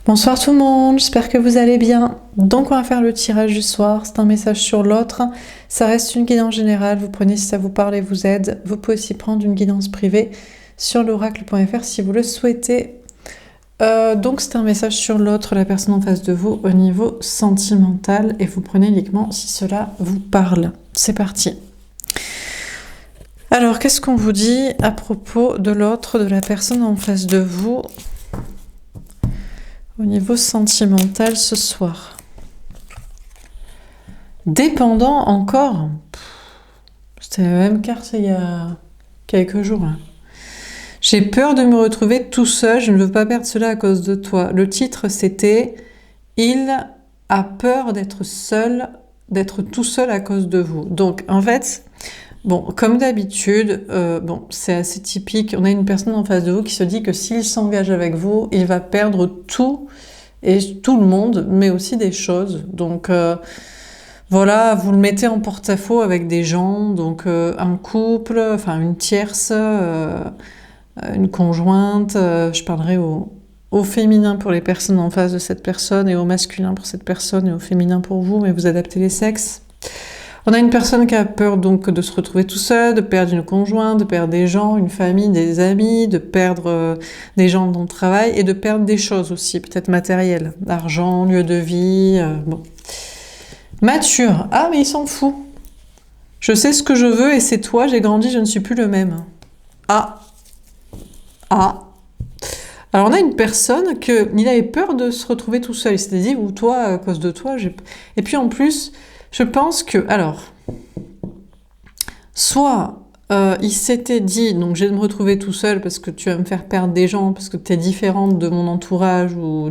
Bonsoir tout le monde, j'espère que vous allez bien. Donc on va faire le tirage du soir, c'est un message sur l'autre. Ça reste une guidance générale, vous prenez si ça vous parle et vous aide. Vous pouvez aussi prendre une guidance privée sur l'oracle.fr si vous le souhaitez. Donc c'est un message sur l'autre, la personne en face de vous au niveau sentimental et vous prenez uniquement si cela vous parle. C'est parti. Alors qu'est-ce qu'on vous dit à propos de l'autre, de la personne en face de vous au niveau sentimental ce soir? Dépendant encore. C'était la même carte il y a quelques jours. Là. J'ai peur de me retrouver tout seul, je ne veux pas perdre cela à cause de toi. Le titre c'était « Il a peur d'être seul, d'être tout seul à cause de vous ». Donc en fait, bon, comme d'habitude, c'est assez typique. On a une personne en face de vous qui se dit que s'il s'engage avec vous, il va perdre tout et tout le monde, mais aussi des choses. Donc voilà, vous le mettez en porte-à-faux avec des gens, donc un couple, enfin une tierce, une conjointe. Je parlerai au féminin pour les personnes en face de cette personne et au masculin pour cette personne et au féminin pour vous, mais vous adaptez les sexes. On a une personne qui a peur donc de se retrouver tout seul, de perdre une conjointe, de perdre des gens, une famille, des amis, de perdre des gens dans le travail et de perdre des choses aussi, peut-être matérielles, l'argent, lieu de vie, bon. Mature. Ah, mais il s'en fout. Je sais ce que je veux et c'est toi, j'ai grandi, je ne suis plus le même. Ah. Ah. Alors on a une personne il avait peur de se retrouver tout seul. Il s'était dit, ou toi, à cause de toi, Et puis en plus, je pense que, alors, soit il s'était dit, donc je vais me retrouver tout seul parce que tu vas me faire perdre des gens, parce que tu es différente de mon entourage ou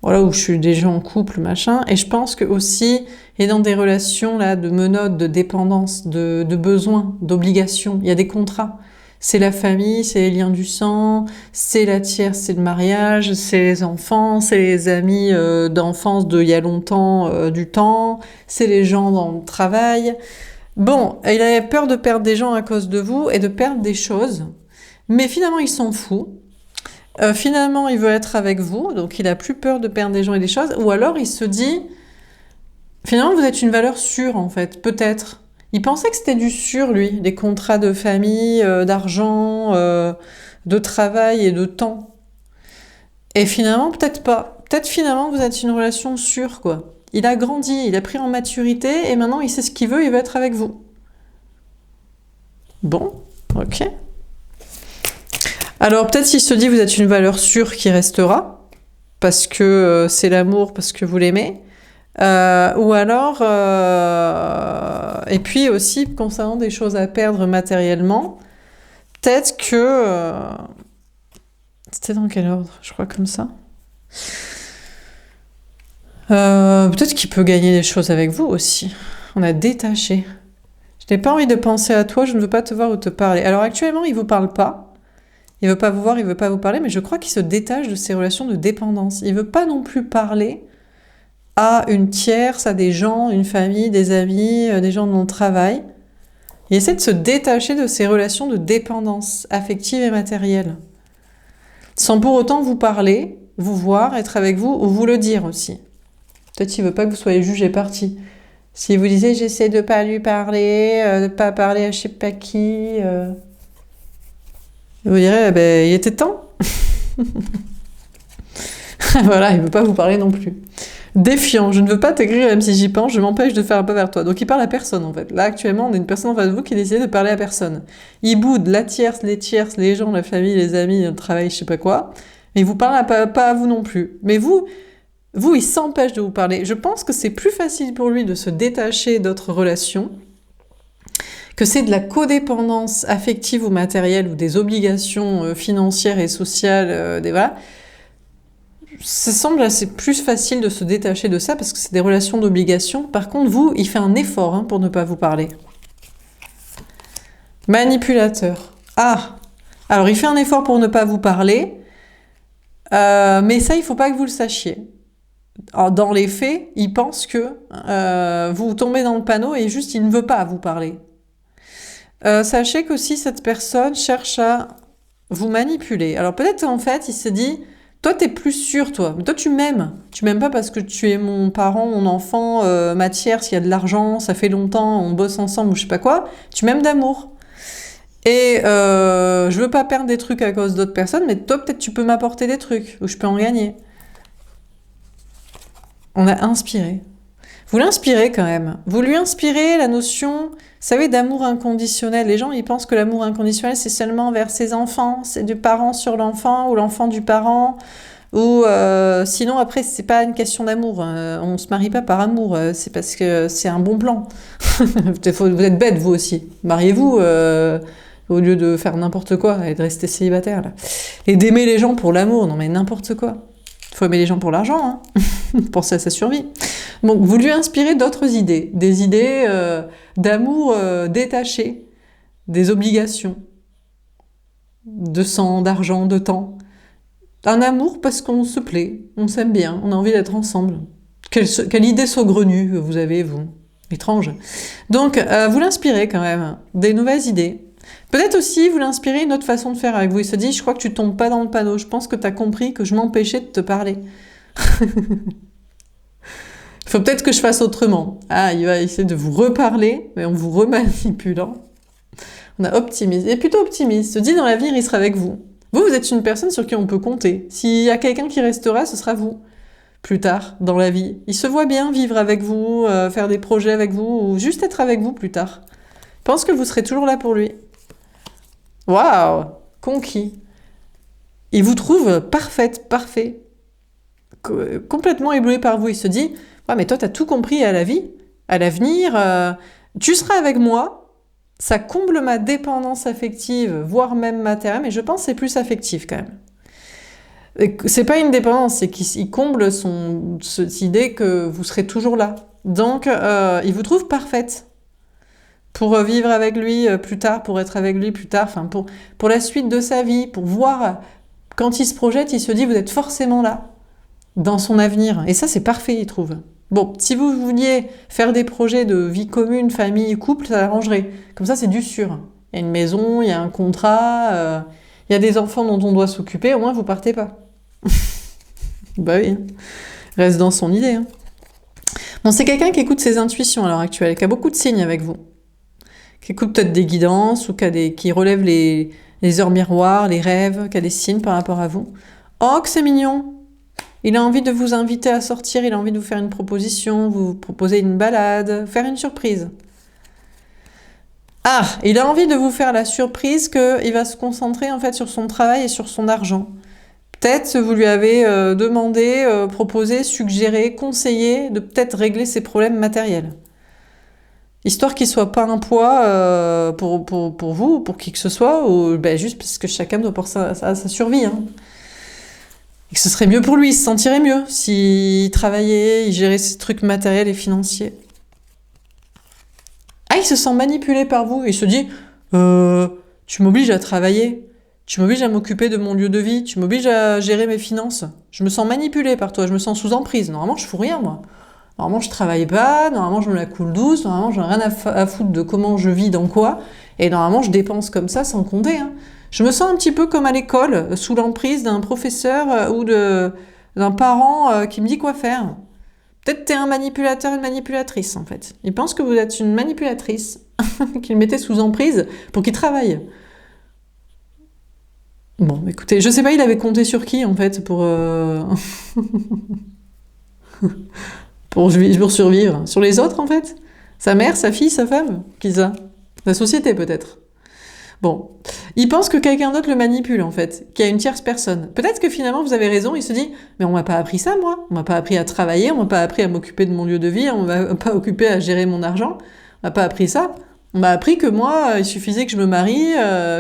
voilà, où je suis déjà en couple, machin. Et je pense que aussi, il est dans des relations là de menottes, de dépendance, de besoins, d'obligations. Il y a des contrats. C'est la famille, c'est les liens du sang, c'est la tierce, c'est le mariage, c'est les enfants, c'est les amis d'enfance d'il y a longtemps, du temps, c'est les gens dans le travail. Bon, il avait peur de perdre des gens à cause de vous et de perdre des choses, mais finalement il s'en fout. Finalement il veut être avec vous, donc il a plus peur de perdre des gens et des choses, ou alors il se dit, finalement vous êtes une valeur sûre en fait, peut-être. Il pensait que c'était du sûr, lui, des contrats de famille, d'argent, de travail et de temps. Et finalement, peut-être pas. Peut-être finalement, vous êtes une relation sûre, quoi. Il a grandi, il a pris en maturité, et maintenant, il sait ce qu'il veut, il veut être avec vous. Bon, ok. Alors, peut-être s'il se dit, vous êtes une valeur sûre qui restera, parce que c'est l'amour, parce que vous l'aimez. Ou alors, et puis aussi concernant des choses à perdre matériellement, peut-être que c'était dans quel ordre? Je crois comme ça. Peut-être qu'il peut gagner des choses avec vous aussi. On a détaché. Je n'ai pas envie de penser à toi, je ne veux pas te voir ou te parler. Alors actuellement, il vous parle pas. Il veut pas vous voir, il veut pas vous parler, mais je crois qu'il se détache de ces relations de dépendance. Il veut pas non plus parler à une tierce, à des gens, une famille, des amis, des gens de mon travail. Il essaie de se détacher de ces relations de dépendance affective et matérielle. Sans pour autant vous parler, vous voir, être avec vous, ou vous le dire aussi. Peut-être qu'il veut pas que vous soyez jugé parti. Si vous disiez, j'essaie de pas lui parler, de pas parler à je sais pas qui, vous direz, ben, il était temps. Voilà, il veut pas vous parler non plus. Défiant, je ne veux pas t'écrire même si j'y pense, je m'empêche de faire un pas vers toi. Donc il parle à personne en fait. Là actuellement on a une personne en face de vous qui décide de parler à personne. Il boude la tierce, les gens, la famille, les amis, le travail, je sais pas quoi. Mais il vous parle pas à vous non plus. Mais vous, il s'empêche de vous parler. Je pense que c'est plus facile pour lui de se détacher d'autres relations, que c'est de la codépendance affective ou matérielle ou des obligations financières et sociales, voilà. Ça semble assez plus facile de se détacher de ça parce que c'est des relations d'obligation. Par contre, vous, il fait un effort pour ne pas vous parler. Manipulateur. Ah, alors il fait un effort pour ne pas vous parler, mais ça, il faut pas que vous le sachiez. Alors, dans les faits, il pense que vous tombez dans le panneau et juste il ne veut pas vous parler. Sachez qu'aussi cette personne cherche à vous manipuler. Alors peut-être en fait, il se dit... Toi, t'es plus sûr, toi. Toi, tu m'aimes. Tu m'aimes pas parce que tu es mon parent, mon enfant, ma tierce, il y a de l'argent, ça fait longtemps, on bosse ensemble ou je sais pas quoi. Tu m'aimes d'amour. Et je veux pas perdre des trucs à cause d'autres personnes, mais toi, peut-être tu peux m'apporter des trucs, ou je peux en gagner. On a inspiré. Vous l'inspirez quand même. Vous lui inspirez la notion, vous savez, d'amour inconditionnel. Les gens, ils pensent que l'amour inconditionnel, c'est seulement vers ses enfants, c'est du parent sur l'enfant, ou l'enfant du parent, ou sinon, après, c'est pas une question d'amour. On se marie pas par amour, c'est parce que c'est un bon plan. Vous êtes bête, vous aussi. Mariez-vous au lieu de faire n'importe quoi et de rester célibataire, là. Et d'aimer les gens pour l'amour, non mais n'importe quoi. Il faut aimer les gens pour l'argent, hein. Pensez à sa survie. Donc, vous lui inspirez d'autres idées, des idées d'amour détaché, des obligations, de sang, d'argent, de temps. Un amour parce qu'on se plaît, on s'aime bien, on a envie d'être ensemble. Quelle idée saugrenue vous avez, vous. Étrange. Donc, vous l'inspirez quand même, des nouvelles idées. Peut-être aussi, vous l'inspirez une autre façon de faire avec vous. Il se dit, je crois que tu tombes pas dans le panneau, je pense que tu as compris que je m'empêchais de te parler. Il faut peut-être que je fasse autrement. Ah, il va essayer de vous reparler, mais en vous remanipulant. On a optimiste. Il est plutôt optimiste. Se dit, dans l'avenir, il sera avec vous. Vous êtes une personne sur qui on peut compter. S'il y a quelqu'un qui restera, ce sera vous. Plus tard, dans la vie. Il se voit bien vivre avec vous, faire des projets avec vous, ou juste être avec vous plus tard. Il pense que vous serez toujours là pour lui. Waouh! Conquis. Il vous trouve parfaite, parfait. Complètement ébloui par vous. Il se dit, ouais, mais toi, t'as tout compris à la vie, à l'avenir. Tu seras avec moi. Ça comble ma dépendance affective, voire même matérielle, mais je pense que c'est plus affectif quand même. C'est pas une dépendance, c'est qu'il comble cette idée que vous serez toujours là. Donc, il vous trouve parfaite pour vivre avec lui plus tard, pour être avec lui plus tard, enfin pour la suite de sa vie, pour voir, quand il se projette, il se dit, vous êtes forcément là, dans son avenir. Et ça, c'est parfait, il trouve. Bon, si vous vouliez faire des projets de vie commune, famille, couple, ça arrangerait. Comme ça, c'est du sûr. Il y a une maison, il y a un contrat, il y a des enfants dont on doit s'occuper, au moins vous partez pas. Bah oui, reste dans son idée. Hein. Bon, c'est quelqu'un qui écoute ses intuitions à l'heure actuelle, qui a beaucoup de signes avec vous. Qui écoute peut-être des guidances, ou qui relève les heures miroirs, les rêves, qui a des signes par rapport à vous. Oh, que c'est mignon! Il a envie de vous inviter à sortir, il a envie de vous faire une proposition, vous proposer une balade, faire une surprise. Ah, il a envie de vous faire la surprise qu'il va se concentrer en fait sur son travail et sur son argent. Peut-être vous lui avez demandé, proposé, suggéré, conseillé de peut-être régler ses problèmes matériels. Histoire qu'il soit pas un poids pour vous, pour qui que ce soit, ou juste parce que chacun doit penser à sa survie. Hein. Et que ce serait mieux pour lui, il se sentirait mieux s'il travaillait, il gérait ses trucs matériels et financiers. Ah, il se sent manipulé par vous, il se dit tu m'obliges à travailler, tu m'obliges à m'occuper de mon lieu de vie, tu m'obliges à gérer mes finances. Je me sens manipulé par toi, je me sens sous emprise. Normalement, je fous rien, moi. Normalement, je travaille pas, normalement, je me la coule douce, normalement, j'en ai rien à foutre de comment je vis, dans quoi, et normalement, je dépense comme ça sans compter. Hein. Je me sens un petit peu comme à l'école, sous l'emprise d'un professeur ou d'un parent qui me dit quoi faire. Peut-être t'es un manipulateur, une manipulatrice, en fait. Il pense que vous êtes une manipulatrice, qu'il mettait sous emprise pour qu'il travaille. Bon, écoutez, je sais pas, il avait compté sur qui, en fait, pour survivre. Sur les autres, en fait. Sa mère, sa fille, sa femme. Qui ça? La société, peut-être. Bon, il pense que quelqu'un d'autre le manipule, en fait, qu'il y a une tierce personne. Peut-être que finalement, vous avez raison, il se dit « Mais on m'a pas appris ça, moi. On m'a pas appris à travailler, on m'a pas appris à m'occuper de mon lieu de vie, on m'a pas occupé à gérer mon argent. On m'a pas appris ça. On m'a appris que moi, il suffisait que je me marie,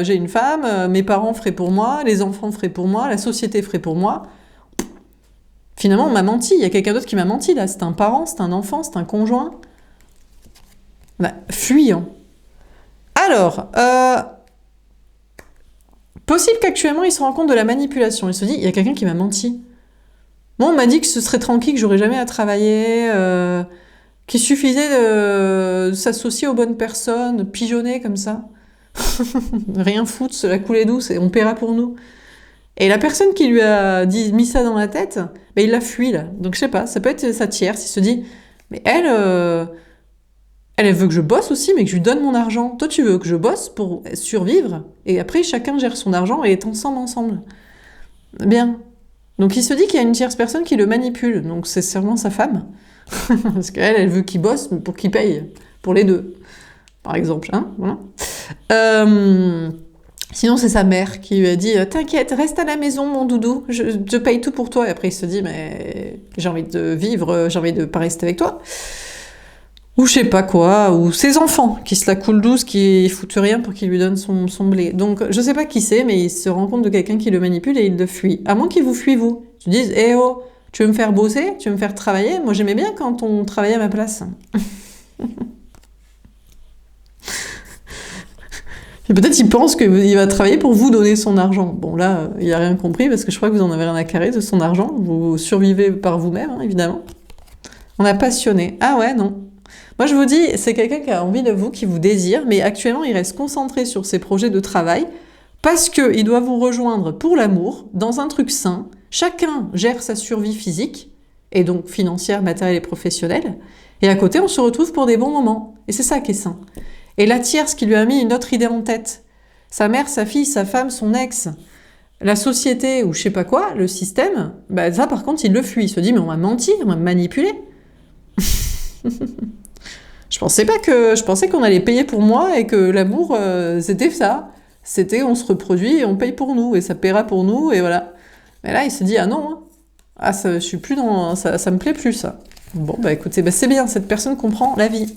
j'ai une femme, mes parents feraient pour moi, les enfants feraient pour moi, la société ferait pour moi. » Finalement, on m'a menti, il y a quelqu'un d'autre qui m'a menti, là. C'est un parent, c'est un enfant, c'est un conjoint. Fuyant. Alors, possible qu'actuellement, il se rend compte de la manipulation. Il se dit, il y a quelqu'un qui m'a menti. Moi, on m'a dit que ce serait tranquille, que j'aurais jamais à travailler, qu'il suffisait de s'associer aux bonnes personnes, pigeonner comme ça. Rien foutre, se la couler douce et on paiera pour nous. Et la personne qui lui a mis ça dans la tête, ben, il l'a fui, là. Donc, je sais pas, ça peut être sa tierce. Il se dit, mais elle veut que je bosse aussi, mais que je lui donne mon argent. Toi, tu veux que je bosse pour survivre, et après, chacun gère son argent et est ensemble. Bien. Donc, il se dit qu'il y a une tierce personne qui le manipule. Donc, c'est sûrement sa femme. Parce qu'elle, elle veut qu'il bosse pour qu'il paye. Pour les deux. Par exemple, hein, voilà. Sinon, c'est sa mère qui lui a dit « T'inquiète, reste à la maison, mon doudou, je paye tout pour toi. » Et après, il se dit « Mais j'ai envie de vivre, j'ai envie de pas rester avec toi. » Ou je sais pas quoi, ou ses enfants qui se la coulent douce, qui foutent rien pour qu'il lui donne son blé. Donc, je sais pas qui c'est, mais il se rend compte de quelqu'un qui le manipule et il le fuit. À moins qu'il vous fuit, vous. Tu dises « Eh oh, tu veux me faire bosser? Tu veux me faire travailler? Moi, j'aimais bien quand on travaillait à ma place. » Et peut-être il pense qu'il va travailler pour vous donner son argent. Bon là, il n'a rien compris parce que je crois que vous en avez rien à carrer de son argent. Vous survivez par vous-même, hein, évidemment. On a passionné. Ah ouais, non. Moi je vous dis, c'est quelqu'un qui a envie de vous, qui vous désire, mais actuellement il reste concentré sur ses projets de travail parce qu'il doit vous rejoindre pour l'amour, dans un truc sain. Chacun gère sa survie physique, et donc financière, matérielle et professionnelle. Et à côté, on se retrouve pour des bons moments. Et c'est ça qui est sain. Et la tierce qui lui a mis une autre idée en tête, sa mère, sa fille, sa femme, son ex, la société ou je sais pas quoi, le système, bah ça par contre il le fuit, il se dit mais on m'a menti, on m'a manipulé. Je pensais qu'on allait payer pour moi et que l'amour c'était ça, c'était on se reproduit et on paye pour nous et ça paiera pour nous et voilà. Mais là il se dit ah non, hein. Ah ça, je suis plus dans ça me plaît plus ça. Bon bah écoutez, bah, c'est bien, cette personne comprend la vie.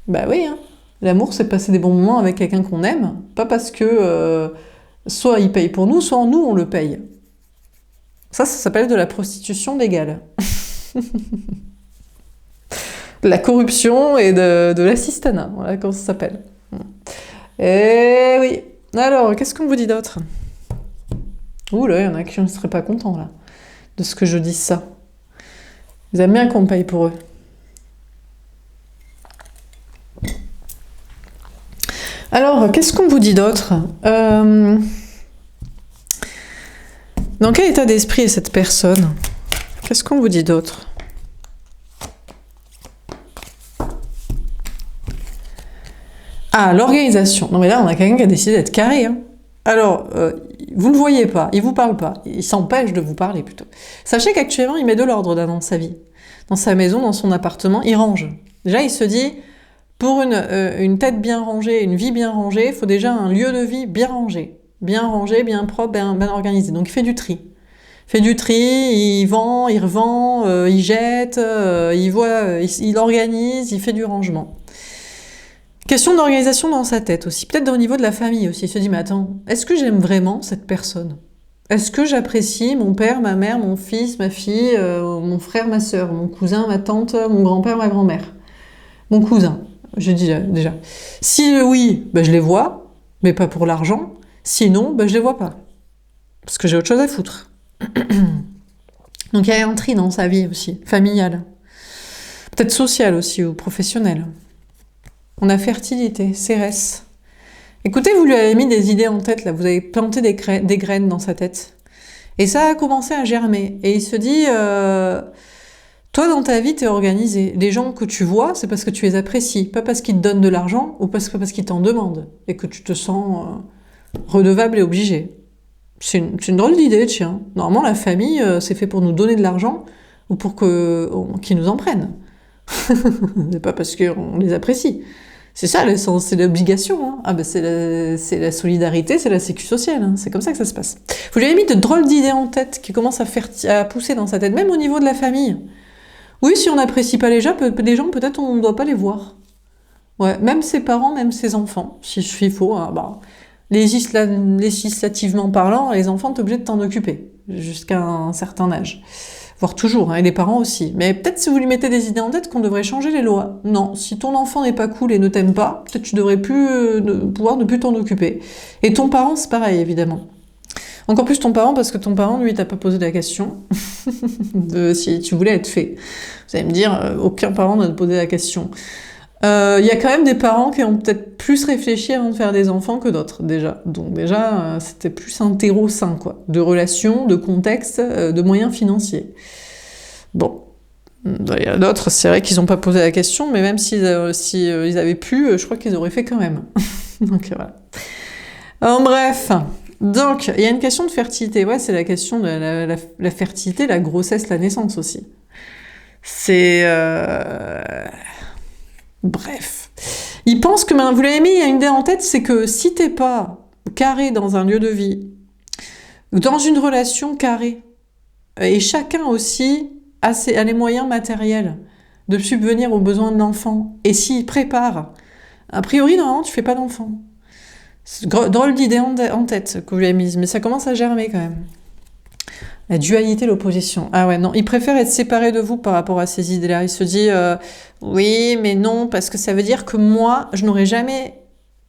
Bah oui, hein. L'amour, c'est passer des bons moments avec quelqu'un qu'on aime, pas parce que soit il paye pour nous, soit nous, on le paye. Ça s'appelle de la prostitution légale. De la corruption et de l'assistanat, voilà comment ça s'appelle. Eh oui. Alors, qu'est-ce qu'on vous dit d'autre? Ouh là, il y en a qui ne seraient pas contents, là, de ce que je dise ça. Ils aiment bien qu'on paye pour eux. Alors, qu'est-ce qu'on vous dit d'autre? Dans quel état d'esprit est cette personne? Qu'est-ce qu'on vous dit d'autre? Ah, l'organisation. Non mais là, on a quelqu'un qui a décidé d'être carré. Hein. Alors, vous ne le voyez pas, il vous parle pas, il s'empêche de vous parler plutôt. Sachez qu'actuellement, il met de l'ordre dans sa vie. Dans sa maison, dans son appartement, il range. Déjà, il se dit... Pour une tête bien rangée, une vie bien rangée, il faut déjà un lieu de vie bien rangé, bien propre, bien organisé. Donc il fait du tri. Il vend, il revend, il jette, il organise, il fait du rangement. Question d'organisation dans sa tête aussi, peut-être au niveau de la famille aussi. Il se dit, mais attends, est-ce que j'aime vraiment cette personne? Est-ce que j'apprécie mon père, ma mère, mon fils, ma fille, mon frère, ma sœur, mon cousin, ma tante, mon grand-père, ma grand-mère? Mon cousin. J'ai dit déjà. Si oui, ben je les vois, mais pas pour l'argent. Sinon, ben je les vois pas. Parce que j'ai autre chose à foutre. Donc il y a un tri dans sa vie aussi, familiale. Peut-être sociale aussi, ou professionnelle. On a fertilité, CRS. Écoutez, vous lui avez mis des idées en tête, là. Vous avez planté des graines dans sa tête. Et ça a commencé à germer. Et il se dit... Toi, dans ta vie, t'es organisé. Les gens que tu vois, c'est parce que tu les apprécies, pas parce qu'ils te donnent de l'argent ou parce qu'ils t'en demandent et que tu te sens redevable et obligé. C'est une drôle d'idée, tiens. Normalement, la famille, c'est fait pour nous donner de l'argent ou pour qu'ils nous en prennent. C'est pas parce qu'on les apprécie. C'est ça l'essence, c'est l'obligation. Hein. Ah ben c'est la solidarité, c'est la sécu sociale. Hein. C'est comme ça que ça se passe. Vous lui avez mis de drôles d'idées en tête qui commencent à pousser dans sa tête, même au niveau de la famille. Oui, si on n'apprécie pas les gens, peut-être on ne doit pas les voir. Ouais, même ses parents, même ses enfants, si je suis faux, hein, bah, législativement parlant, les enfants, t'es obligé de t'en occuper, jusqu'à un certain âge. Voire toujours, hein, et les parents aussi. Mais peut-être si vous lui mettez des idées en tête qu'on devrait changer les lois. Non, si ton enfant n'est pas cool et ne t'aime pas, peut-être tu devrais pouvoir ne plus t'en occuper. Et ton parent, c'est pareil, évidemment. Encore plus ton parent, parce que ton parent, lui, t'a pas posé la question de si tu voulais être fait. Vous allez me dire, aucun parent ne te posé la question. Il y a quand même des parents qui ont peut-être plus réfléchi avant de faire des enfants que d'autres, déjà. Donc déjà, c'était plus un terreau sain, quoi. De relations, de contexte, de moyens financiers. Bon. Il y a d'autres, c'est vrai qu'ils n'ont pas posé la question, mais même si, ils avaient pu, je crois qu'ils auraient fait quand même. Donc voilà. En bref, donc il y a une question de fertilité. Ouais, c'est la question de la fertilité, la grossesse, la naissance aussi. C'est... Bref. Il pense que, vous l'avez mis, il y a une idée en tête, c'est que si t'es pas carré dans un lieu de vie, dans une relation carrée, et chacun aussi a les moyens matériels de subvenir aux besoins de l'enfant, et s'il prépare, a priori, normalement, tu fais pas d'enfant. C'est drôle d'idée en tête que vous avez mise, mais ça commence à germer quand même. La dualité, l'opposition. Ah ouais, non, il préfère être séparé de vous par rapport à ces idées-là. Il se dit, oui, mais non, parce que ça veut dire que moi, je n'aurais jamais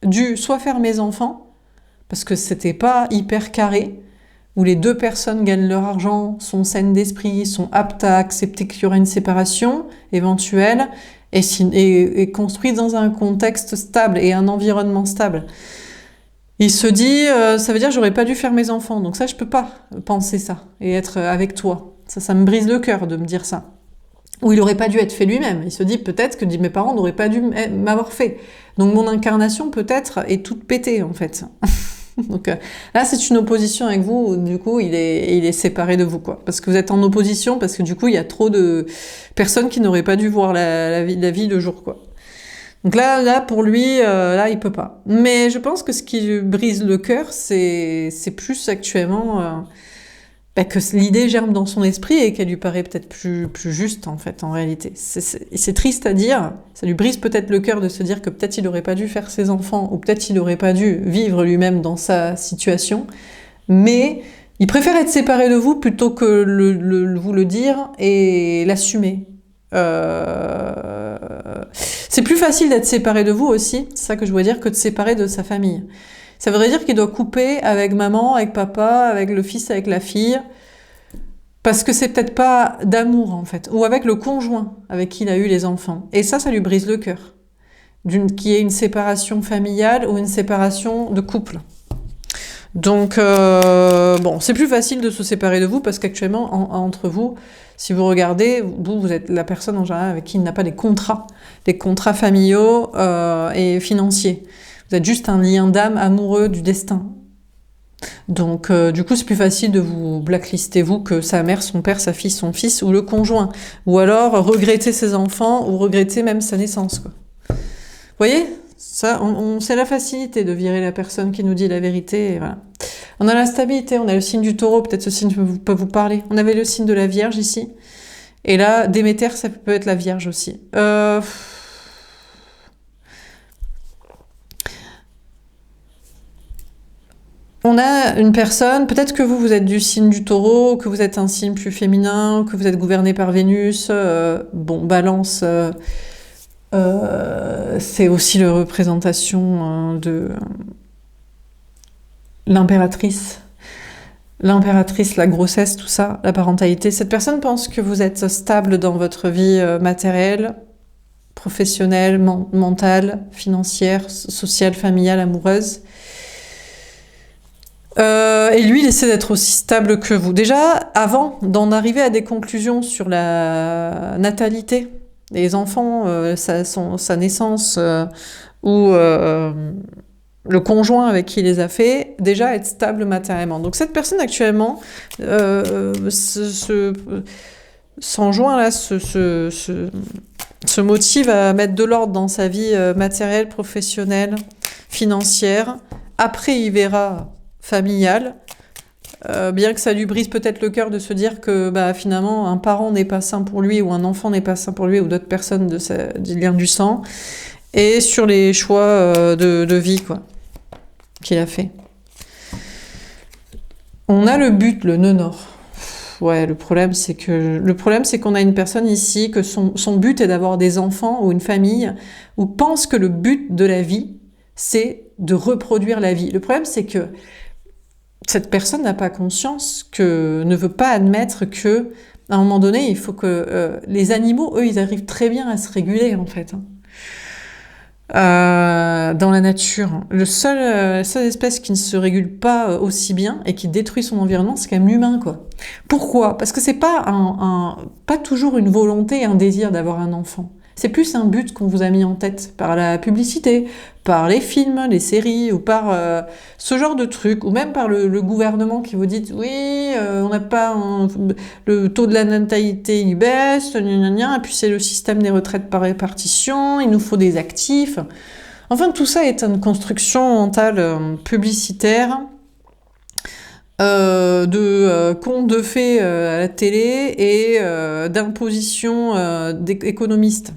dû soit faire mes enfants, parce que c'était pas hyper carré, où les deux personnes gagnent leur argent, sont saines d'esprit, sont aptes à accepter qu'il y aura une séparation éventuelle, et construites dans un contexte stable et un environnement stable. Il se dit, ça veut dire que j'aurais pas dû faire mes enfants, donc ça je peux pas penser ça et être avec toi. Ça me brise le cœur de me dire ça. Ou il aurait pas dû être fait lui-même. Il se dit peut-être que mes parents n'auraient pas dû m'avoir fait. Donc mon incarnation peut-être est toute pétée en fait. Donc là c'est une opposition avec vous, du coup il est séparé de vous quoi. Parce que vous êtes en opposition, parce que du coup il y a trop de personnes qui n'auraient pas dû voir la vie de jour quoi. Donc là, pour lui, là, il peut pas. Mais je pense que ce qui lui brise le cœur, c'est plus actuellement que l'idée germe dans son esprit et qu'elle lui paraît peut-être plus juste, en fait, en réalité. C'est triste à dire. Ça lui brise peut-être le cœur de se dire que peut-être il aurait pas dû faire ses enfants, ou peut-être il aurait pas dû vivre lui-même dans sa situation. Mais il préfère être séparé de vous plutôt que vous le dire et l'assumer. C'est plus facile d'être séparé de vous aussi, c'est ça que je voulais dire, que de séparer de sa famille. Ça voudrait dire qu'il doit couper avec maman, avec papa, avec le fils, avec la fille, parce que c'est peut-être pas d'amour en fait, ou avec le conjoint avec qui il a eu les enfants. Et ça lui brise le cœur, qu'il y ait une séparation familiale ou une séparation de couple. Donc, bon, c'est plus facile de se séparer de vous parce qu'actuellement, entre vous, si vous regardez, vous êtes la personne en général avec qui il n'a pas des contrats familiaux et financiers. Vous êtes juste un lien d'âme amoureux du destin. Donc, du coup, c'est plus facile de vous blacklister, vous, que sa mère, son père, sa fille, son fils, ou le conjoint. Ou alors, regretter ses enfants, ou regretter même sa naissance, quoi. Vous voyez ? Ça, c'est la facilité de virer la personne qui nous dit la vérité, et voilà. On a la stabilité, on a le signe du taureau, peut-être ce signe peut vous parler. On avait le signe de la Vierge ici. Et là, Déméter, ça peut être la Vierge aussi. On a une personne, peut-être que vous êtes du signe du taureau, que vous êtes un signe plus féminin, que vous êtes gouverné par Vénus. Balance, c'est aussi la représentation de l'impératrice. L'impératrice, la grossesse, tout ça, la parentalité. Cette personne pense que vous êtes stable dans votre vie matérielle, professionnelle, mentale, financière, sociale, familiale, amoureuse. Et lui, il essaie d'être aussi stable que vous. Déjà, avant d'en arriver à des conclusions sur la natalité, les enfants, sa naissance, ou le conjoint avec qui il les a fait, déjà être stable matériellement. Donc cette personne actuellement s'enjoint là, se motive à mettre de l'ordre dans sa vie matérielle, professionnelle, financière. Après, il verra familiale. Bien que ça lui brise peut-être le cœur de se dire que finalement un parent n'est pas sain pour lui ou un enfant n'est pas sain pour lui ou d'autres personnes du lien du sang, et sur les choix de vie quoi qu'il a fait. On a le but, le nœud nord. Ouais, le problème c'est qu'on a une personne ici que son but est d'avoir des enfants ou une famille, ou pense que le but de la vie c'est de reproduire la vie. Le problème c'est que cette personne n'a pas conscience, ne veut pas admettre que, à un moment donné, il faut que les animaux, eux, ils arrivent très bien à se réguler, en fait. dans la nature. La seule espèce qui ne se régule pas aussi bien et qui détruit son environnement, c'est quand même l'humain, quoi. Pourquoi? Parce que c'est pas pas toujours une volonté et un désir d'avoir un enfant. C'est plus un but qu'on vous a mis en tête par la publicité, par les films, les séries, ou par ce genre de trucs, ou même par le gouvernement qui vous dit oui, on n'a pas le taux de la natalité il baisse, gna gna gna, et puis c'est le système des retraites par répartition, il nous faut des actifs. Enfin, tout ça est une construction mentale publicitaire de contes de fées à la télé et d'imposition économistes.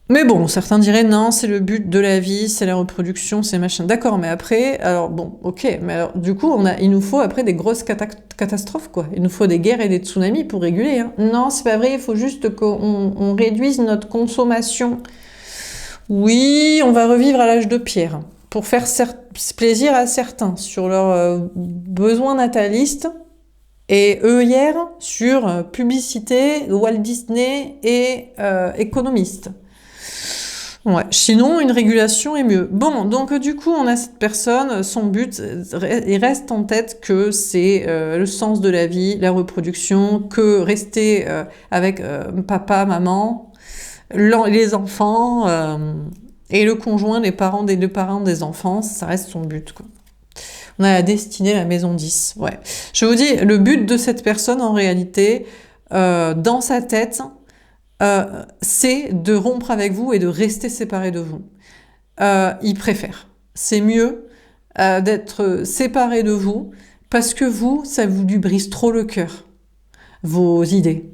Mais bon, certains diraient non, c'est le but de la vie, c'est la reproduction, c'est machin. D'accord, mais après, alors bon, ok, mais alors du coup, il nous faut après des grosses catastrophes, quoi. Il nous faut des guerres et des tsunamis pour réguler, hein. Non, c'est pas vrai, il faut juste qu'on réduise notre consommation. Oui, on va revivre à l'âge de pierre pour faire plaisir à certains sur leurs besoins natalistes et eux hier sur publicité, Walt Disney et économistes. Ouais. Sinon, une régulation est mieux. Bon, donc du coup, on a cette personne, son but, il reste en tête que c'est le sens de la vie, la reproduction, que rester avec papa, maman, les enfants et le conjoint, les parents des deux parents des enfants, ça reste son but, quoi. On a la destinée, la maison 10. Ouais. Je vous dis, le but de cette personne, en réalité, dans sa tête, c'est de rompre avec vous et de rester séparé de vous. Il préfère. C'est mieux d'être séparé de vous parce que vous, ça vous lui brise trop le cœur, vos idées.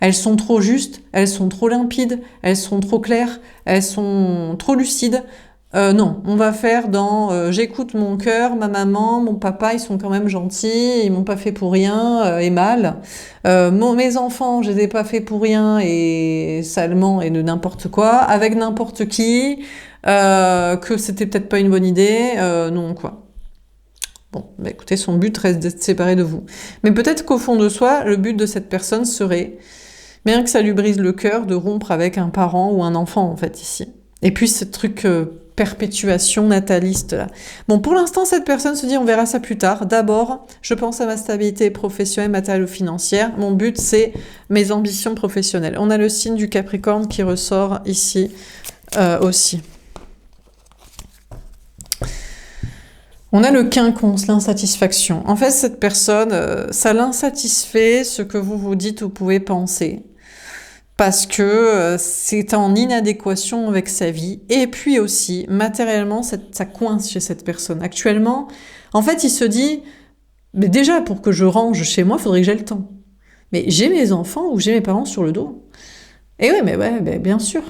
Elles sont trop justes, elles sont trop limpides, elles sont trop claires, elles sont trop lucides. Non, on va faire dans j'écoute mon cœur, ma maman, mon papa, ils sont quand même gentils, ils m'ont pas fait pour rien et mal. Mes enfants, je les ai pas fait pour rien et salement et de n'importe quoi, avec n'importe qui, que c'était peut-être pas une bonne idée, non quoi. Bon, bah écoutez, son but reste d'être séparé de vous. Mais peut-être qu'au fond de soi, le but de cette personne serait, bien que ça lui brise le cœur, de rompre avec un parent ou un enfant en fait ici. Et puis ce truc perpétuation nataliste là. Bon, pour l'instant, cette personne se dit on verra ça plus tard. D'abord, je pense à ma stabilité professionnelle, matérielle ou financière. Mon but, c'est mes ambitions professionnelles. On a le signe du Capricorne qui ressort ici aussi. On a le quinconce, l'insatisfaction. En fait, cette personne, ça l'insatisfait ce que vous vous dites ou pouvez penser. Parce que c'est en inadéquation avec sa vie. Et puis aussi, matériellement, ça coince chez cette personne. Actuellement, en fait, il se dit, mais déjà, pour que je range chez moi, il faudrait que j'ai le temps. Mais j'ai mes enfants ou j'ai mes parents sur le dos. Et oui, mais ouais, bien sûr.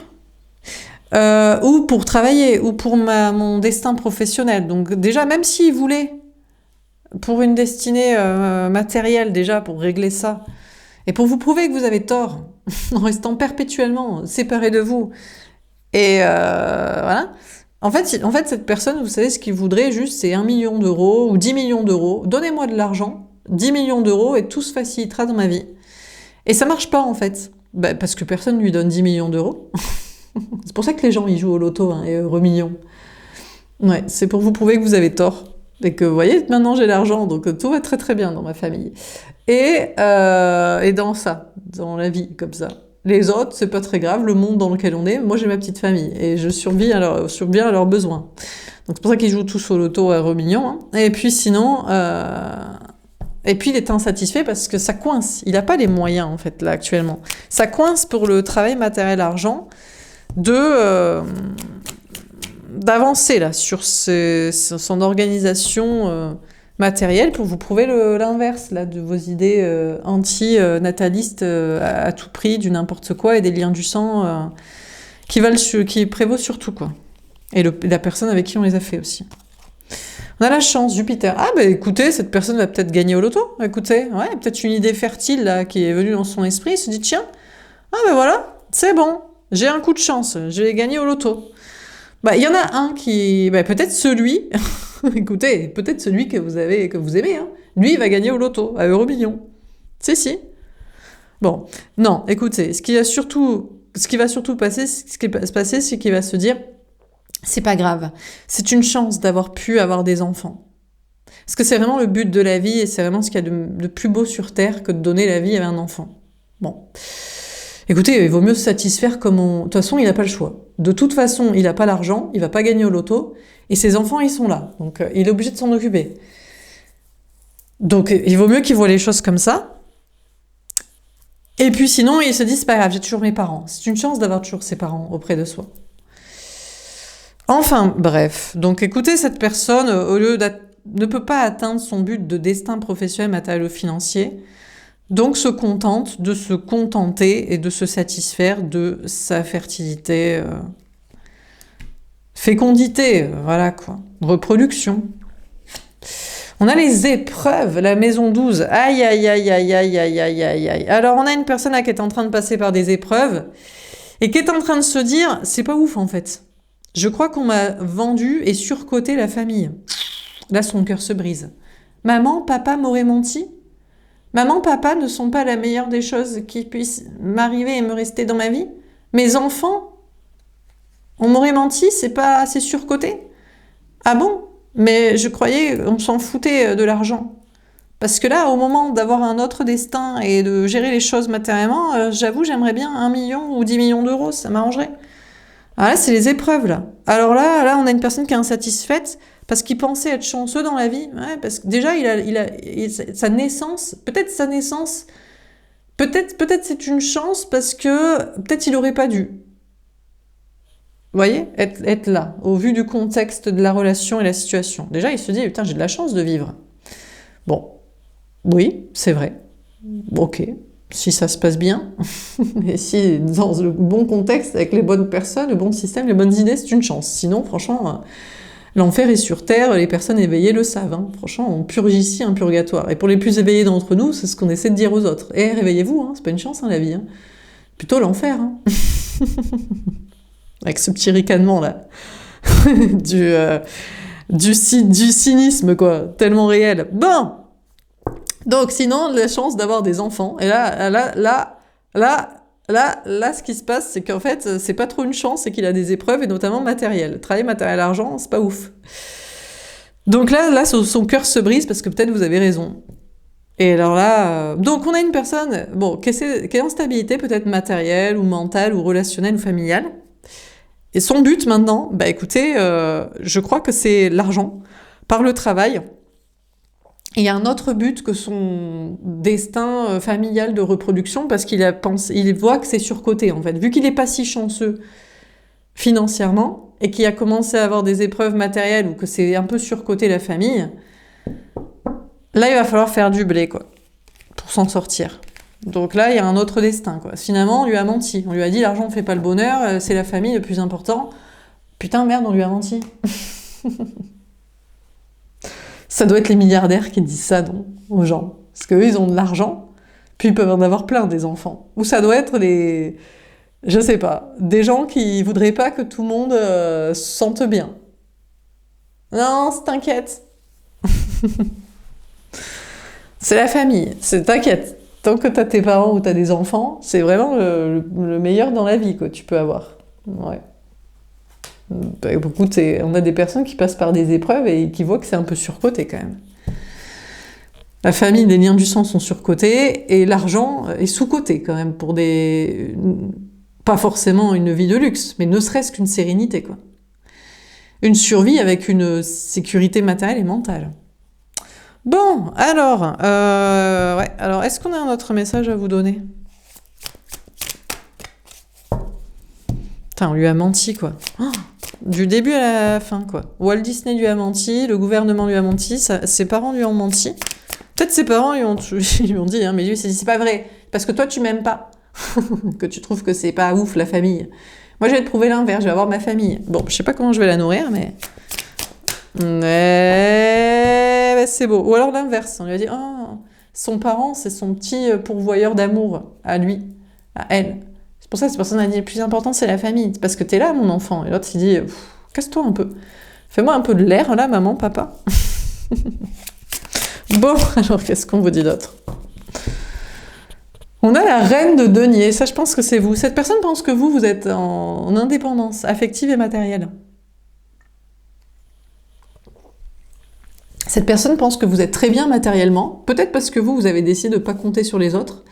Ou pour travailler, ou pour mon destin professionnel. Donc déjà, même s'il voulait, pour une destinée matérielle déjà, pour régler ça, et pour vous prouver que vous avez tort, en restant perpétuellement séparé de vous, et voilà. En fait, cette personne, vous savez, ce qu'il voudrait juste, c'est 1 million d'euros ou 10 millions d'euros. Donnez-moi de l'argent, 10 millions d'euros, et tout se facilitera dans ma vie. Et ça marche pas, en fait. Bah, parce que personne lui donne 10 millions d'euros. C'est pour ça que les gens, ils jouent au loto, hein, et euro millions. Ouais, c'est pour vous prouver que vous avez tort. Et que, vous voyez, maintenant j'ai l'argent, donc tout va très très bien dans ma famille. Et dans ça, dans la vie, comme ça. Les autres, c'est pas très grave, le monde dans lequel on est, moi j'ai ma petite famille, et je survis à leurs besoins. Donc c'est pour ça qu'ils jouent tous au loto à euro millions. Hein. Et puis sinon... Et puis il est insatisfait parce que ça coince. Il n'a pas les moyens, en fait, là, actuellement. Ça coince pour le travail matériel argent, d'avancer là sur son organisation matérielle pour vous prouver l'inverse là de vos idées anti-natalistes à tout prix du n'importe quoi et des liens du sang qui prévaut surtout quoi. Et la personne avec qui on les a fait aussi. On a la chance, Jupiter. Ah bah écoutez, cette personne va peut-être gagner au loto. Écoutez, ouais, peut-être une idée fertile là qui est venue dans son esprit. Il se dit tiens, ah ben voilà, c'est bon. J'ai un coup de chance, je vais gagner au loto. Bah, il y en a un qui... Bah, peut-être celui... Écoutez, peut-être celui que vous aimez, hein. Lui, il va gagner au loto, à euro million. Si. Bon, non, écoutez, ce qui a surtout ce qui va surtout passer, ce qui va se passer, c'est qu'il va se dire, c'est pas grave, c'est une chance d'avoir pu avoir des enfants. Parce que c'est vraiment le but de la vie et c'est vraiment ce qu'il y a de plus beau sur Terre que de donner la vie à un enfant. Bon. Écoutez, il vaut mieux se satisfaire comme on... De toute façon, il n'a pas le choix. De toute façon, il n'a pas l'argent, il va pas gagner au loto, et ses enfants, ils sont là. Donc, il est obligé de s'en occuper. Donc, il vaut mieux qu'il voit les choses comme ça. Et puis sinon, il se dit, c'est pas grave, j'ai toujours mes parents. C'est une chance d'avoir toujours ses parents auprès de soi. Enfin, bref. Donc, écoutez, cette personne, au lieu ne peut pas atteindre son but de destin professionnel, matériel ou financier, donc se contente de se contenter et de se satisfaire de sa fertilité, fécondité, voilà quoi, reproduction. On a les épreuves, la maison 12, aïe aïe aïe aïe aïe aïe aïe aïe aïe. Alors on a une personne là qui est en train de passer par des épreuves et qui est en train de se dire, c'est pas ouf en fait. Je crois qu'on m'a vendu et surcoté la famille. Là son cœur se brise. Maman, papa m'auraient menti ? Maman, papa ne sont pas la meilleure des choses qui puissent m'arriver et me rester dans ma vie. Mes enfants, on m'aurait menti, c'est surcoté. Ah bon? Mais je croyais qu'on s'en foutait de l'argent. Parce que là, au moment d'avoir un autre destin et de gérer les choses matériellement, j'avoue, j'aimerais bien 1 million ou 10 millions d'euros, ça m'arrangerait. Ah là, c'est les épreuves, là. Alors là, on a une personne qui est insatisfaite parce qu'il pensait être chanceux dans la vie. Ouais, parce que déjà, sa naissance, peut-être c'est une chance parce que peut-être il aurait pas dû. Vous voyez, être là, au vu du contexte de la relation et la situation. Déjà, il se dit, putain, j'ai de la chance de vivre. Bon, oui, c'est vrai. Ok, si ça se passe bien, et si dans le bon contexte, avec les bonnes personnes, le bon système, les bonnes idées, c'est une chance. Sinon, franchement, l'enfer est sur terre, les personnes éveillées le savent. Hein. Franchement, on purge ici un purgatoire. Et pour les plus éveillés d'entre nous, c'est ce qu'on essaie de dire aux autres. Eh, réveillez-vous, hein, c'est pas une chance, hein, la vie. Hein. Plutôt l'enfer. Hein. Avec ce petit ricanement là, du cynisme quoi, tellement réel. Bon, donc sinon la chance d'avoir des enfants. Et là, ce qui se passe, c'est qu'en fait, c'est pas trop une chance, c'est qu'il a des épreuves et notamment matérielles. Travail, matériel, argent, c'est pas ouf. Donc là, son cœur se brise parce que peut-être vous avez raison. Et alors là, donc on a une personne, bon, qui est en stabilité peut-être matérielle ou mentale ou relationnelle ou familiale. Et son but maintenant, bah écoutez, je crois que c'est l'argent, par le travail. Et il y a un autre but que son destin familial de reproduction, parce il voit que c'est surcoté en fait. Vu qu'il n'est pas si chanceux financièrement, et qu'il a commencé à avoir des épreuves matérielles, ou que c'est un peu surcoté la famille, là il va falloir faire du blé, quoi, pour s'en sortir. Donc là, il y a un autre destin, quoi. Finalement, on lui a menti. On lui a dit, l'argent ne fait pas le bonheur, c'est la famille le plus important. Putain, merde, on lui a menti. Ça doit être les milliardaires qui disent ça, non, aux gens. Parce qu'eux, ils ont de l'argent, puis ils peuvent en avoir plein, des enfants. Ou ça doit être je sais pas, des gens qui voudraient pas que tout le monde se sente bien. Non, t'inquiète. C'est la famille, t'inquiète. Tant que t'as tes parents ou t'as des enfants, c'est vraiment le meilleur dans la vie que tu peux avoir. Ouais. Bah, écoute, on a des personnes qui passent par des épreuves et qui voient que c'est un peu surcoté quand même. La famille, les liens du sang sont surcotés et l'argent est sous-coté quand même pour pas forcément une vie de luxe, mais ne serait-ce qu'une sérénité, quoi. Une survie avec une sécurité matérielle et mentale. Bon, alors, alors, est-ce qu'on a un autre message à vous donner? Putain, on lui a menti, quoi. Oh, du début à la fin, quoi. Walt Disney lui a menti, le gouvernement lui a menti, ses parents lui ont menti. Peut-être ses parents lui ont dit, hein, mais lui, c'est pas vrai, parce que toi, tu m'aimes pas. Que tu trouves que c'est pas ouf, la famille. Moi, je vais te prouver l'inverse, je vais avoir ma famille. Bon, je sais pas comment je vais la nourrir, mais c'est beau. Ou alors l'inverse, on lui a dit, oh, son parent, c'est son petit pourvoyeur d'amour à lui, à elle. C'est pour ça que cette personne a dit, le plus important, c'est la famille. C'est parce que t'es là, mon enfant. Et l'autre, il dit, casse-toi un peu. Fais-moi un peu de l'air, là, maman, papa. Bon, alors, qu'est-ce qu'on vous dit d'autre? On a la reine de denier, ça je pense que c'est vous. Cette personne pense que vous êtes en indépendance affective et matérielle. Cette personne pense que vous êtes très bien matériellement, peut-être parce que vous avez décidé de ne pas compter sur les autres.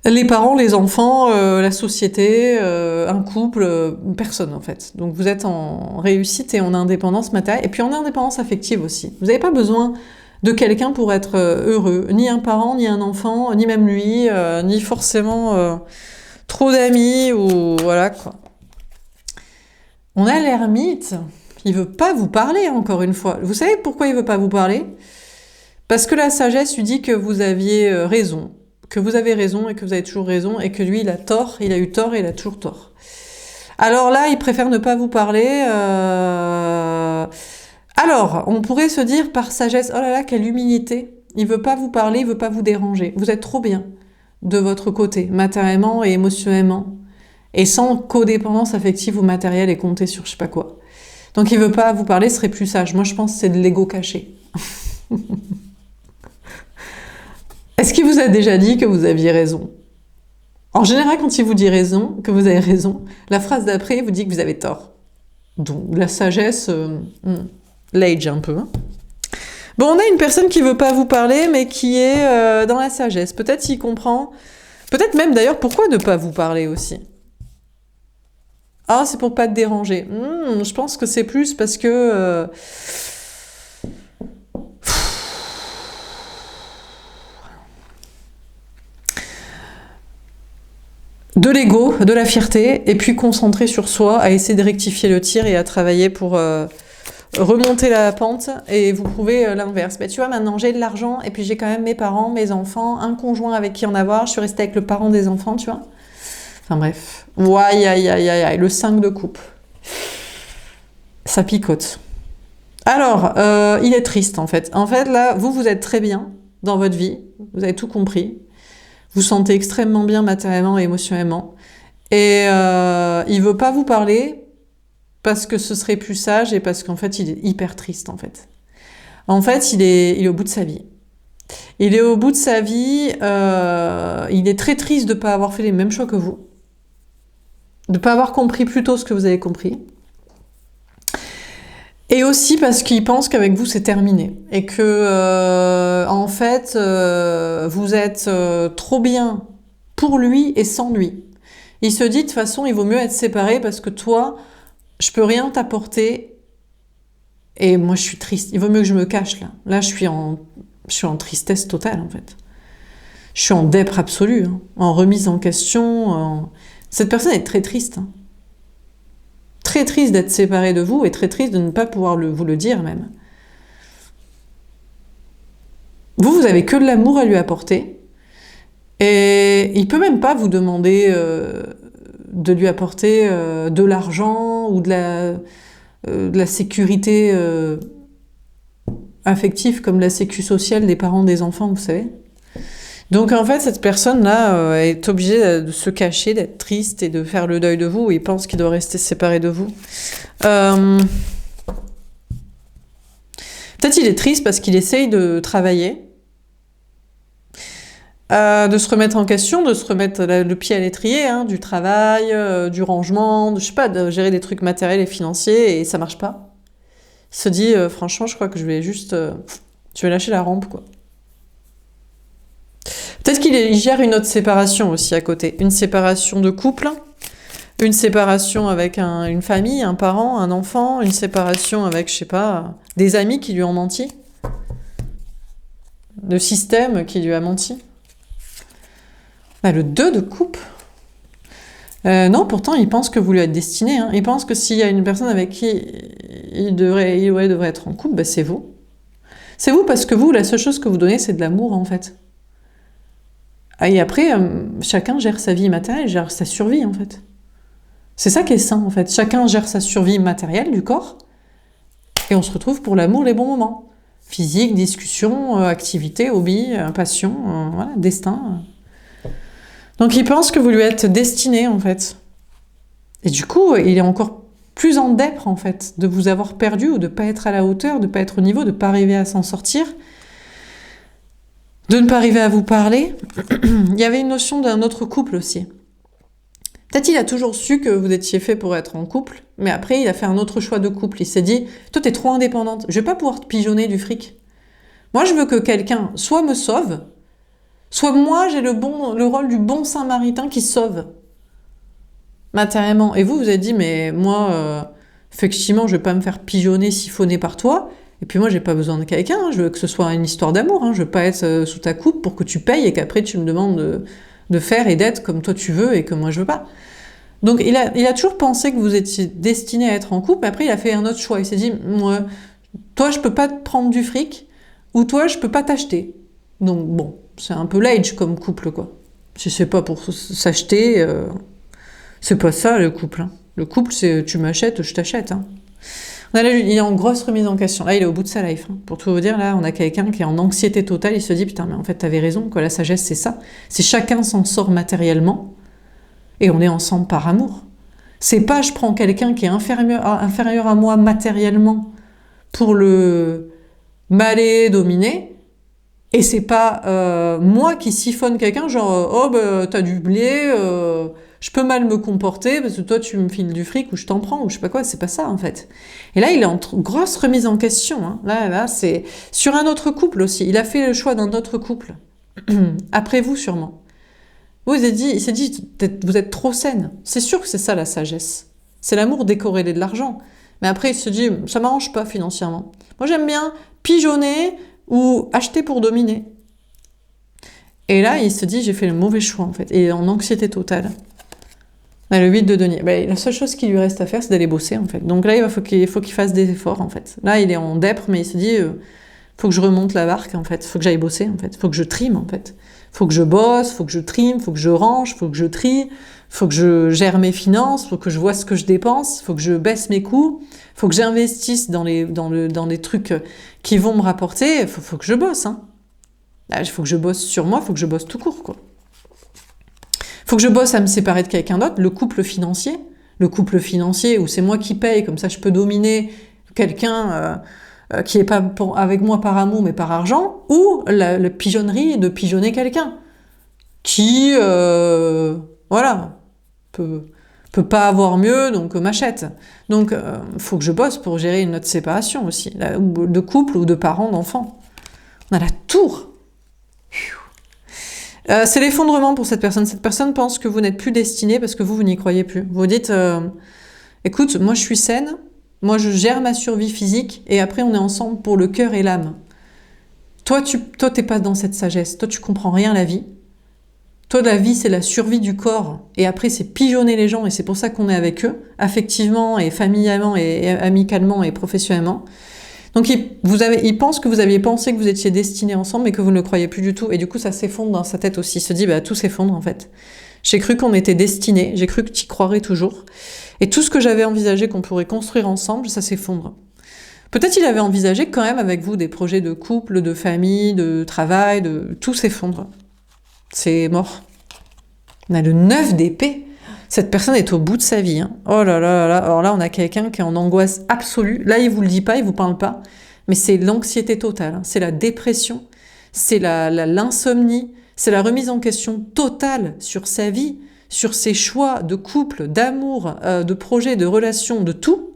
Les parents, les enfants, la société, un couple, personne en fait. Donc vous êtes en réussite et en indépendance matérielle, et puis en indépendance affective aussi. Vous n'avez pas besoin de quelqu'un pour être heureux. Ni un parent, ni un enfant, ni même lui, ni forcément trop d'amis, ou voilà quoi. On a l'ermite, il veut pas vous parler encore une fois. Vous savez pourquoi il veut pas vous parler? Parce que la sagesse lui dit que vous aviez raison. Que vous avez raison et que vous avez toujours raison, et que lui il a tort, il a eu tort et il a toujours tort. Alors là, il préfère ne pas vous parler. Alors, on pourrait se dire par sagesse, oh là là, quelle humilité. Il veut pas vous parler, il veut pas vous déranger. Vous êtes trop bien de votre côté, matériellement et émotionnellement, et sans codépendance affective ou matérielle et compter sur je sais pas quoi. Donc il veut pas vous parler, ce serait plus sage. Moi je pense que c'est de l'ego caché. Est-ce qu'il vous a déjà dit que vous aviez raison? En général, quand il vous dit raison, que vous avez raison, la phrase d'après vous dit que vous avez tort. Donc la sagesse, l'age un peu. Hein. Bon, on a une personne qui veut pas vous parler, mais qui est dans la sagesse. Peut-être s'il comprend. Peut-être même d'ailleurs pourquoi ne pas vous parler aussi. Ah, c'est pour pas te déranger. Je pense que c'est plus parce que... de l'ego, de la fierté, et puis concentrer sur soi, à essayer de rectifier le tir et à travailler pour remonter la pente et vous prouver l'inverse. Tu vois, maintenant j'ai de l'argent, et puis j'ai quand même mes parents, mes enfants, un conjoint avec qui en avoir, je suis restée avec le parent des enfants, tu vois. Enfin bref. Aïe, aïe, aïe, aïe, aïe, le 5 de coupe. Ça picote. Alors, il est triste en fait. En fait, là, vous êtes très bien dans votre vie, vous avez tout compris. Vous sentez extrêmement bien matériellement et émotionnellement. Et il veut pas vous parler parce que ce serait plus sage et parce qu'en fait, il est hyper triste, en fait. En fait, il est au bout de sa vie. Il est au bout de sa vie, il est très triste de ne pas avoir fait les mêmes choix que vous, de ne pas avoir compris plus tôt ce que vous avez compris. Et aussi parce qu'il pense qu'avec vous, c'est terminé. Et que, en fait, vous êtes trop bien pour lui et sans lui. Il se dit, de toute façon, il vaut mieux être séparé parce que toi, je peux rien t'apporter. Et moi, je suis triste. Il vaut mieux que je me cache, là. Là, je suis en tristesse totale, en fait. Je suis en dépre absolue, hein, en remise en question. Cette personne est très triste, hein. Très triste d'être séparé de vous et très triste de ne pas pouvoir vous le dire même. Vous avez que de l'amour à lui apporter et il peut même pas vous demander de lui apporter de l'argent ou de la sécurité affective comme la sécu sociale des parents des enfants, vous savez. Donc en fait, cette personne-là est obligée de se cacher, d'être triste et de faire le deuil de vous. Il pense qu'il doit rester séparé de vous. Peut-être il est triste parce qu'il essaye de travailler, de se remettre en question, de se remettre le pied à l'étrier, hein, du travail, du rangement, je sais pas, de gérer des trucs matériels et financiers, et ça marche pas. Il se dit, franchement, je crois que je vais juste... je vais lâcher la rampe, quoi. Peut-être qu'il gère une autre séparation aussi à côté. Une séparation de couple, une séparation avec une famille, un parent, un enfant, une séparation avec, je sais pas, des amis qui lui ont menti. Le système qui lui a menti. Le 2 de coupe. Non, pourtant, il pense que vous lui êtes destiné. Hein. Il pense que s'il y a une personne avec qui il devrait être en couple, c'est vous. C'est vous parce que vous, la seule chose que vous donnez, c'est de l'amour, en fait. Et après, chacun gère sa vie matérielle, gère sa survie, en fait. C'est ça qui est sain, en fait. Chacun gère sa survie matérielle du corps, et on se retrouve pour l'amour les bons moments. Physique, discussion, activité, hobby, passion, voilà, destin. Donc il pense que vous lui êtes destiné, en fait. Et du coup, il est encore plus en dépre, en fait, de vous avoir perdu ou de ne pas être à la hauteur, de ne pas être au niveau, de ne pas arriver à s'en sortir. de ne pas arriver à vous parler. Il y avait une notion d'un autre couple aussi. Peut-être il a toujours su que vous étiez fait pour être en couple, mais après il a fait un autre choix de couple. Il s'est dit, toi t'es trop indépendante, je vais pas pouvoir te pigeonner du fric. Moi je veux que quelqu'un soit me sauve, soit moi j'ai le rôle du bon Samaritain qui sauve matériellement. Et vous avez dit, mais moi, effectivement, je vais pas me faire pigeonner, siphonner par toi. Et puis moi, j'ai pas besoin de quelqu'un. Je veux que ce soit une histoire d'amour. Je veux pas être sous ta coupe pour que tu payes et qu'après tu me demandes de faire et d'être comme toi tu veux et que moi je veux pas. Donc il a toujours pensé que vous étiez destiné à être en couple. Mais après, il a fait un autre choix. Il s'est dit, moi, toi, je peux pas te prendre du fric, ou toi, je peux pas t'acheter. Donc bon, c'est un peu l'age comme couple, quoi. Si c'est pas pour s'acheter. C'est pas ça le couple. Le couple, c'est tu m'achètes, je t'achète. Il est en grosse remise en question. Là, il est au bout de sa life. Pour tout vous dire, là, on a quelqu'un qui est en anxiété totale. Il se dit, putain, mais en fait, t'avais raison, quoi. La sagesse, c'est ça. C'est chacun s'en sort matériellement et on est ensemble par amour. C'est pas, je prends quelqu'un qui est inférieur à moi matériellement pour le m'aller dominer. Et c'est pas moi qui siphonne quelqu'un, genre, oh, bah, t'as du blé, je peux mal me comporter parce que toi tu me files du fric ou je t'en prends ou je sais pas quoi, c'est pas ça en fait. Et là il est en grosse remise en question. Là c'est sur un autre couple aussi. Il a fait le choix d'un autre couple après vous sûrement. Il s'est dit vous êtes trop saine. C'est sûr que c'est ça la sagesse. C'est l'amour décorrélé de l'argent. Mais après il se dit ça m'arrange pas financièrement. Moi j'aime bien pigeonner ou acheter pour dominer. Et là il se dit j'ai fait le mauvais choix en fait. Et il est en anxiété totale. Là, le 8 de denier. La seule chose qui lui reste à faire, c'est d'aller bosser, en fait. Donc là, il faut qu'il fasse des efforts, en fait. Là, il est en dèpre, mais il se dit, faut que je remonte la barque, en fait. Faut que j'aille bosser, en fait. Faut que je trime, en fait. Faut que je bosse, faut que je trime, faut que je range, faut que je trie, faut que je gère mes finances, faut que je vois ce que je dépense, faut que je baisse mes coûts, faut que j'investisse dans les trucs qui vont me rapporter. Faut que je bosse, Là, faut que je bosse sur moi, faut que je bosse tout court, quoi. Faut que je bosse à me séparer de quelqu'un d'autre, le couple financier où c'est moi qui paye, comme ça je peux dominer quelqu'un qui est pas avec moi par amour mais par argent, ou la pigeonnerie de pigeonner quelqu'un qui, voilà, peut pas avoir mieux, donc m'achète. Donc faut que je bosse pour gérer une autre séparation aussi, de couple ou de parents, d'enfants. On a la tour. C'est l'effondrement pour cette personne. Cette personne pense que vous n'êtes plus destiné parce que vous n'y croyez plus. Vous dites, écoute, moi je suis saine, moi je gère ma survie physique et après on est ensemble pour le cœur et l'âme. Toi, t'es pas dans cette sagesse. Toi, tu comprends rien à la vie. Toi, la vie, c'est la survie du corps. Et après, c'est pigeonner les gens et c'est pour ça qu'on est avec eux, affectivement et familialement et amicalement et professionnellement. Donc il pense que vous aviez pensé que vous étiez destinés ensemble mais que vous ne le croyez plus du tout. Et du coup, ça s'effondre dans sa tête aussi. Il se dit, tout s'effondre en fait. J'ai cru qu'on était destinés, j'ai cru que tu y croirais toujours. Et tout ce que j'avais envisagé qu'on pourrait construire ensemble, ça s'effondre. Peut-être il avait envisagé quand même avec vous des projets de couple, de famille, de travail, tout s'effondre. C'est mort. On a le 9 d'épée. Cette personne est au bout de sa vie. Oh là là là. Alors là, on a quelqu'un qui est en angoisse absolue. Là, il vous le dit pas, il vous parle pas. Mais c'est l'anxiété totale. C'est la dépression. C'est l'insomnie. C'est la remise en question totale sur sa vie, sur ses choix de couple, d'amour, de projet, de relation, de tout.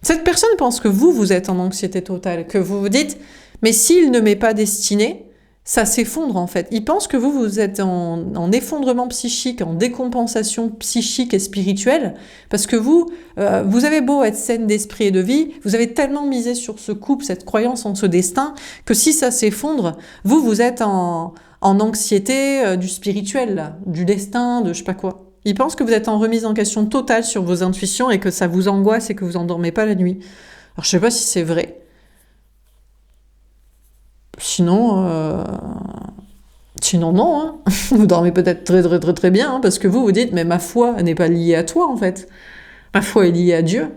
Cette personne pense que vous êtes en anxiété totale, que vous vous dites, mais s'il ne m'est pas destiné, ça s'effondre en fait. Il pense que vous êtes en effondrement psychique, en décompensation psychique et spirituelle, parce que vous avez beau être saine d'esprit et de vie, vous avez tellement misé sur ce couple, cette croyance en ce destin, que si ça s'effondre, vous êtes en anxiété du spirituel, là, du destin, de je sais pas quoi. Il pense que vous êtes en remise en question totale sur vos intuitions et que ça vous angoisse et que vous endormez pas la nuit. Alors je sais pas si c'est vrai. Sinon non, vous dormez peut-être très très très très bien, parce que vous dites, mais ma foi n'est pas liée à toi en fait. Ma foi est liée à Dieu.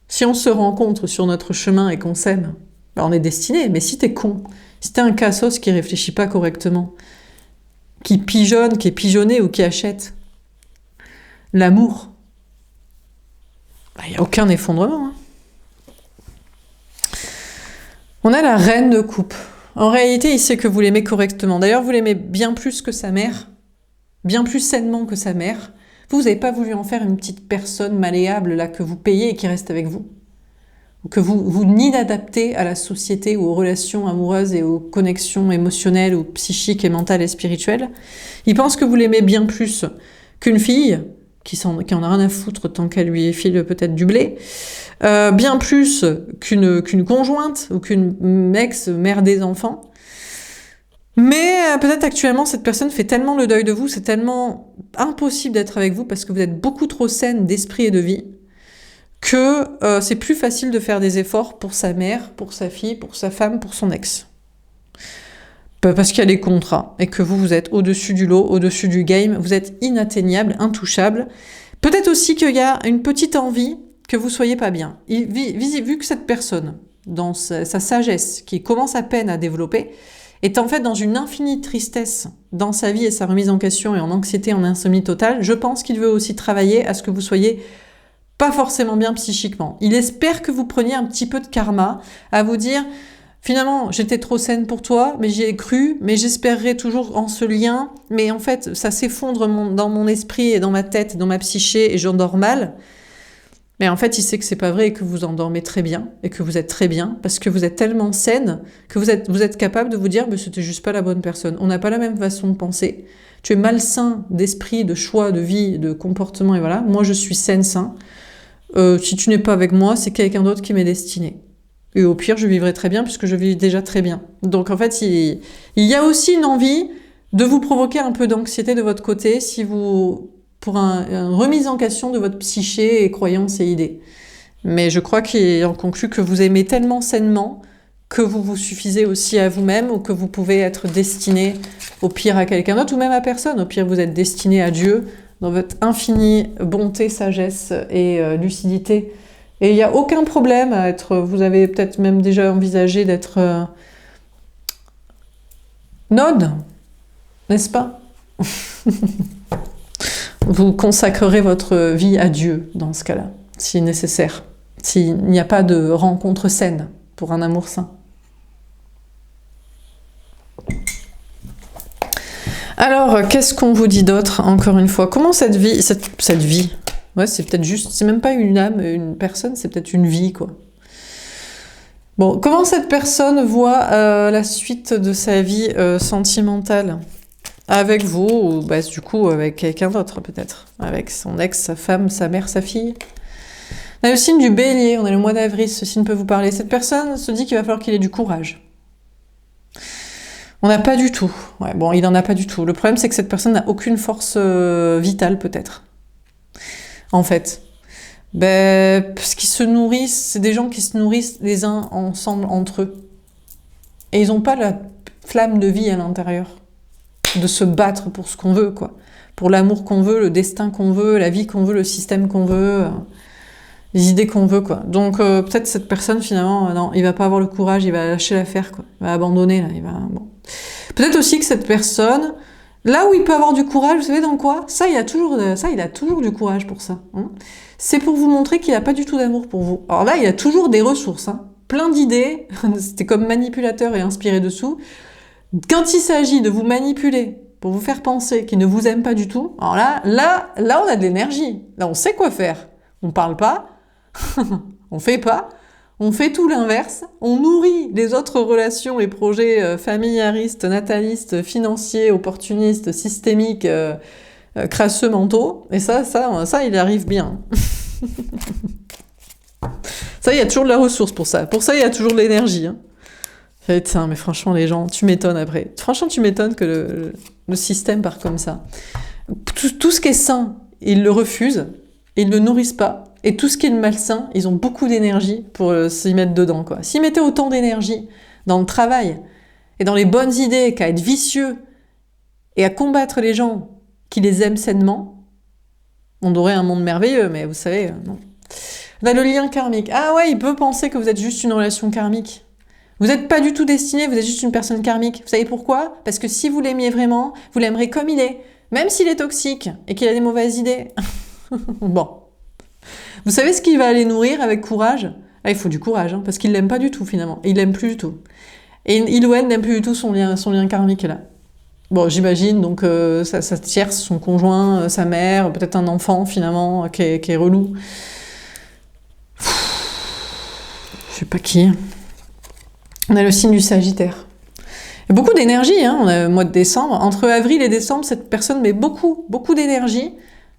Si on se rencontre sur notre chemin et qu'on s'aime, on est destiné. Mais si t'es con, si t'es un cassos qui réfléchit pas correctement, qui pigeonne, qui est pigeonné ou qui achète, l'amour, il n'y a aucun effondrement. On a la reine de coupe. En réalité, il sait que vous l'aimez correctement. D'ailleurs, vous l'aimez bien plus que sa mère, bien plus sainement que sa mère. Vous n'avez pas voulu en faire une petite personne malléable là que vous payez et qui reste avec vous. Que vous n'inadaptez à la société ou aux relations amoureuses et aux connexions émotionnelles ou psychiques et mentales et spirituelles. Il pense que vous l'aimez bien plus qu'une fille qui en a rien à foutre tant qu'elle lui file peut-être du blé, bien plus qu'une conjointe ou qu'une ex-mère des enfants. Mais peut-être actuellement, cette personne fait tellement le deuil de vous, c'est tellement impossible d'être avec vous parce que vous êtes beaucoup trop saine d'esprit et de vie, que c'est plus facile de faire des efforts pour sa mère, pour sa fille, pour sa femme, pour son ex. Parce qu'il y a des contrats et que vous êtes au-dessus du lot, au-dessus du game, vous êtes inatteignable, intouchable. Peut-être aussi qu'il y a une petite envie que vous soyez pas bien. Vu que cette personne, dans sa sagesse, qui commence à peine à développer, est en fait dans une infinie tristesse dans sa vie et sa remise en question et en anxiété, en insomnie totale, je pense qu'il veut aussi travailler à ce que vous soyez pas forcément bien psychiquement. Il espère que vous preniez un petit peu de karma à vous dire finalement j'étais trop saine pour toi, mais j'y ai cru, mais j'espérerais toujours en ce lien, mais en fait ça s'effondre dans mon esprit et dans ma tête, dans ma psyché et j'endors mal. Mais en fait, il sait que c'est pas vrai et que vous endormez très bien et que vous êtes très bien parce que vous êtes tellement saine que vous êtes capable de vous dire mais c'était juste pas la bonne personne. On n'a pas la même façon de penser. Tu es malsain d'esprit, de choix, de vie, de comportement et voilà. Moi, je suis saine, sain. Si tu n'es pas avec moi, c'est quelqu'un d'autre qui m'est destiné. Et au pire, je vivrai très bien puisque je vis déjà très bien. Donc en fait, il y a aussi une envie de vous provoquer un peu d'anxiété de votre côté pour une remise en question de votre psyché et croyances et idées. Mais je crois qu'il en conclut que vous aimez tellement sainement que vous vous suffisez aussi à vous-même ou que vous pouvez être destiné au pire à quelqu'un d'autre ou même à personne. Au pire, vous êtes destiné à Dieu dans votre infinie bonté, sagesse et lucidité. Et il n'y a aucun problème à être... Vous avez peut-être même déjà envisagé d'être node, n'est-ce pas? Vous consacrerez votre vie à Dieu dans ce cas-là, si nécessaire. S'il n'y a pas de rencontre saine pour un amour sain. Alors, qu'est-ce qu'on vous dit d'autre, encore une fois? Comment cette vie... Cette vie... Ouais, c'est peut-être juste... C'est même pas une âme, une personne, c'est peut-être une vie, quoi. Bon, comment cette personne voit la suite de sa vie sentimentale? Avec vous, ou bah, du coup avec quelqu'un d'autre peut-être. Avec son ex, sa femme, sa mère, sa fille. On a le signe du bélier, on est le mois d'avril, ce signe peut vous parler. Cette personne se dit qu'il va falloir qu'il ait du courage. On n'a pas du tout. Ouais, bon, il n'en a pas du tout. Le problème, c'est que cette personne n'a aucune force vitale, peut-être. En fait. Parce qu'ils se nourrissent, c'est des gens qui se nourrissent les uns ensemble, entre eux. Et ils n'ont pas la flamme de vie à l'intérieur. De se battre pour ce qu'on veut, quoi. Pour l'amour qu'on veut, le destin qu'on veut, la vie qu'on veut, le système qu'on veut, les idées qu'on veut, quoi. Donc peut-être cette personne, finalement, non, il va pas avoir le courage, il va lâcher l'affaire, quoi. Il va abandonner, là, bon. Peut-être aussi que cette personne, là où il peut avoir du courage, vous savez dans quoi? Ça, il a toujours du courage pour ça. Hein. C'est pour vous montrer qu'il a pas du tout d'amour pour vous. Alors là, il a toujours des ressources, hein. Plein d'idées, c'était comme manipulateur et inspiré dessous. Quand il s'agit de vous manipuler pour vous faire penser qu'il ne vous aime pas du tout, alors là, on a de l'énergie. Là, on sait quoi faire. On parle pas, on fait pas, on fait tout l'inverse. On nourrit les autres relations et projets familiaristes, natalistes, financiers, opportunistes, systémiques, crasseux mentaux. Et ça, il arrive bien. Ça, il y a toujours de la ressource pour ça. Pour ça, il y a toujours de l'énergie. Hein. Tiens, mais franchement, les gens, tu m'étonnes après. Franchement, tu m'étonnes que le système part comme ça. Tout ce qui est sain, ils le refusent, ils ne le nourrissent pas. Et tout ce qui est malsain, ils ont beaucoup d'énergie pour s'y mettre dedans, quoi. S'ils mettaient autant d'énergie dans le travail et dans les bonnes idées qu'à être vicieux et à combattre les gens qui les aiment sainement, on aurait un monde merveilleux, mais vous savez, non. On a le lien karmique. Ah ouais, il peut penser que vous êtes juste une relation karmique. Vous n'êtes pas du tout destiné, vous êtes juste une personne karmique. Vous savez pourquoi? Parce que si vous l'aimiez vraiment, vous l'aimerez comme il est. Même s'il est toxique et qu'il a des mauvaises idées. Bon. Vous savez ce qu'il va aller nourrir avec courage? Là, il faut du courage, hein, parce qu'il l'aime pas du tout finalement. Il l'aime plus du tout. Et il ou elle n'aime plus du tout son lien karmique là. Bon, j'imagine, donc sa tierce, son conjoint, sa mère, peut-être un enfant finalement, qui est relou. Je sais pas qui. On a le signe du Sagittaire. Il y a beaucoup d'énergie, hein, on a le mois de décembre. Entre avril et décembre, cette personne met beaucoup, beaucoup d'énergie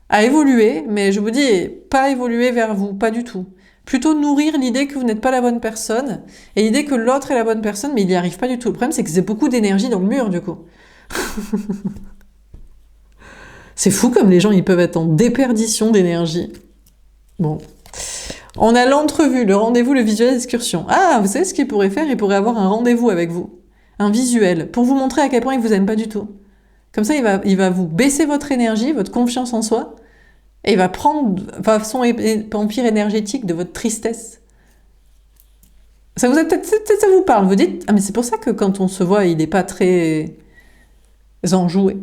à évoluer, mais je vous dis, pas évoluer vers vous, pas du tout. Plutôt nourrir l'idée que vous n'êtes pas la bonne personne, et l'idée que l'autre est la bonne personne, mais il n'y arrive pas du tout. Le problème, c'est que c'est beaucoup d'énergie dans le mur, du coup. C'est fou comme les gens, ils peuvent être en déperdition d'énergie. Bon. On a l'entrevue, le rendez-vous, le visuel d'excursion. Ah, vous savez ce qu'il pourrait faire? Il pourrait avoir un rendez-vous avec vous. Un visuel. Pour vous montrer à quel point il vous aime pas du tout. Comme ça, il va vous baisser votre énergie, votre confiance en soi. Et il va prendre façon empire énergétique de votre tristesse. Ça vous a peut-être, ça vous parle. Vous dites, ah mais c'est pour ça que quand on se voit, il n'est pas très enjoué,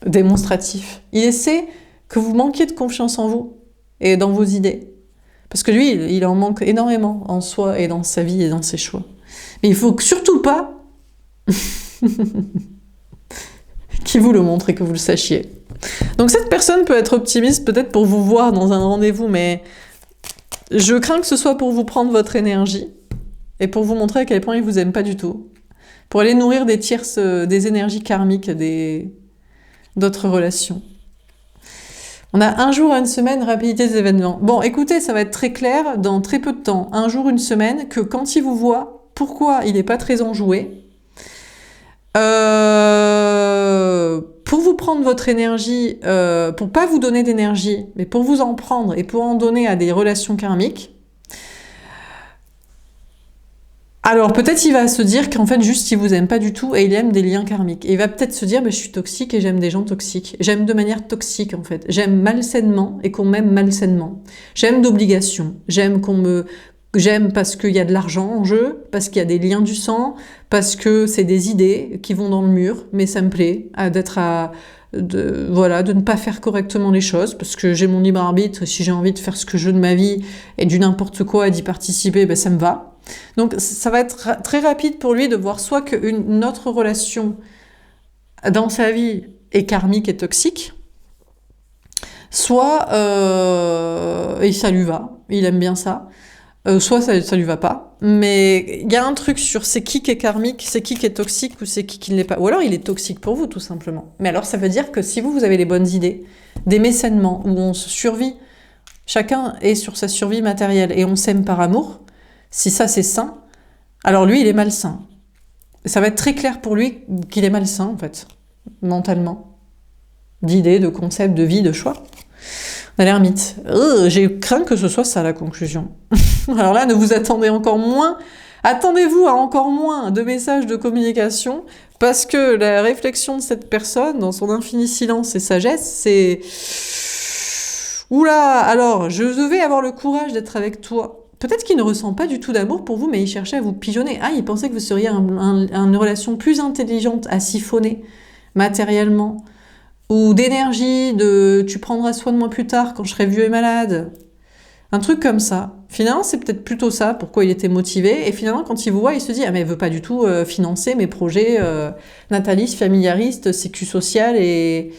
démonstratif. Il essaie que vous manquiez de confiance en vous et dans vos idées. Parce que lui, il en manque énormément en soi et dans sa vie et dans ses choix. Mais il faut surtout pas qu'il vous le montre et que vous le sachiez. Donc cette personne peut être optimiste peut-être pour vous voir dans un rendez-vous, mais je crains que ce soit pour vous prendre votre énergie et pour vous montrer à quel point il vous aime pas du tout. Pour aller nourrir des tierces, des énergies karmiques, d'autres relations. On a un jour à une semaine, rapidité des événements. Bon, écoutez, ça va être très clair dans très peu de temps. Un jour, une semaine, que quand il vous voit, pourquoi il n'est pas très enjoué. Pour vous prendre votre énergie, pour pas vous donner d'énergie, mais pour vous en prendre et pour en donner à des relations karmiques. Alors peut-être il va se dire qu'en fait juste il vous aime pas du tout et il aime des liens karmiques. Et il va peut-être se dire je suis toxique et j'aime des gens toxiques. J'aime de manière toxique en fait. J'aime malsainement et qu'on m'aime malsainement. J'aime d'obligation. J'aime parce qu'il y a de l'argent en jeu, parce qu'il y a des liens du sang, parce que c'est des idées qui vont dans le mur, mais ça me plaît de ne pas faire correctement les choses, parce que j'ai mon libre arbitre, si j'ai envie de faire ce que je veux de ma vie et du n'importe quoi et d'y participer, ça me va. Donc ça va être très rapide pour lui de voir soit qu'une autre relation dans sa vie est karmique et toxique, soit et ça lui va, il aime bien ça, soit ça lui va pas. Mais il y a un truc sur c'est qui est karmique, c'est qui est toxique ou c'est qui ne l'est pas. Ou alors il est toxique pour vous tout simplement. Mais alors ça veut dire que si vous avez les bonnes idées, des mécènements où on se survit, chacun est sur sa survie matérielle et on s'aime par amour, si ça c'est sain, alors lui il est malsain. Ça va être très clair pour lui qu'il est malsain en fait, mentalement. D'idées, de concepts, de vie, de choix. On a l'ermite. J'ai craint que ce soit ça la conclusion. Alors là, ne vous attendez encore moins. Attendez-vous à encore moins de messages de communication parce que la réflexion de cette personne, dans son infini silence et sagesse, c'est... Oula, alors, je devais avoir le courage d'être avec toi. Peut-être qu'il ne ressent pas du tout d'amour pour vous, mais il cherchait à vous pigeonner. Ah, il pensait que vous seriez une relation plus intelligente à siphonner matériellement. Ou d'énergie, tu prendras soin de moi plus tard quand je serai vieux et malade. Un truc comme ça. Finalement, c'est peut-être plutôt ça, pourquoi il était motivé. Et finalement, quand il vous voit, il se dit « Ah, mais elle veut pas du tout financer mes projets natalistes, familiaristes, sécu social et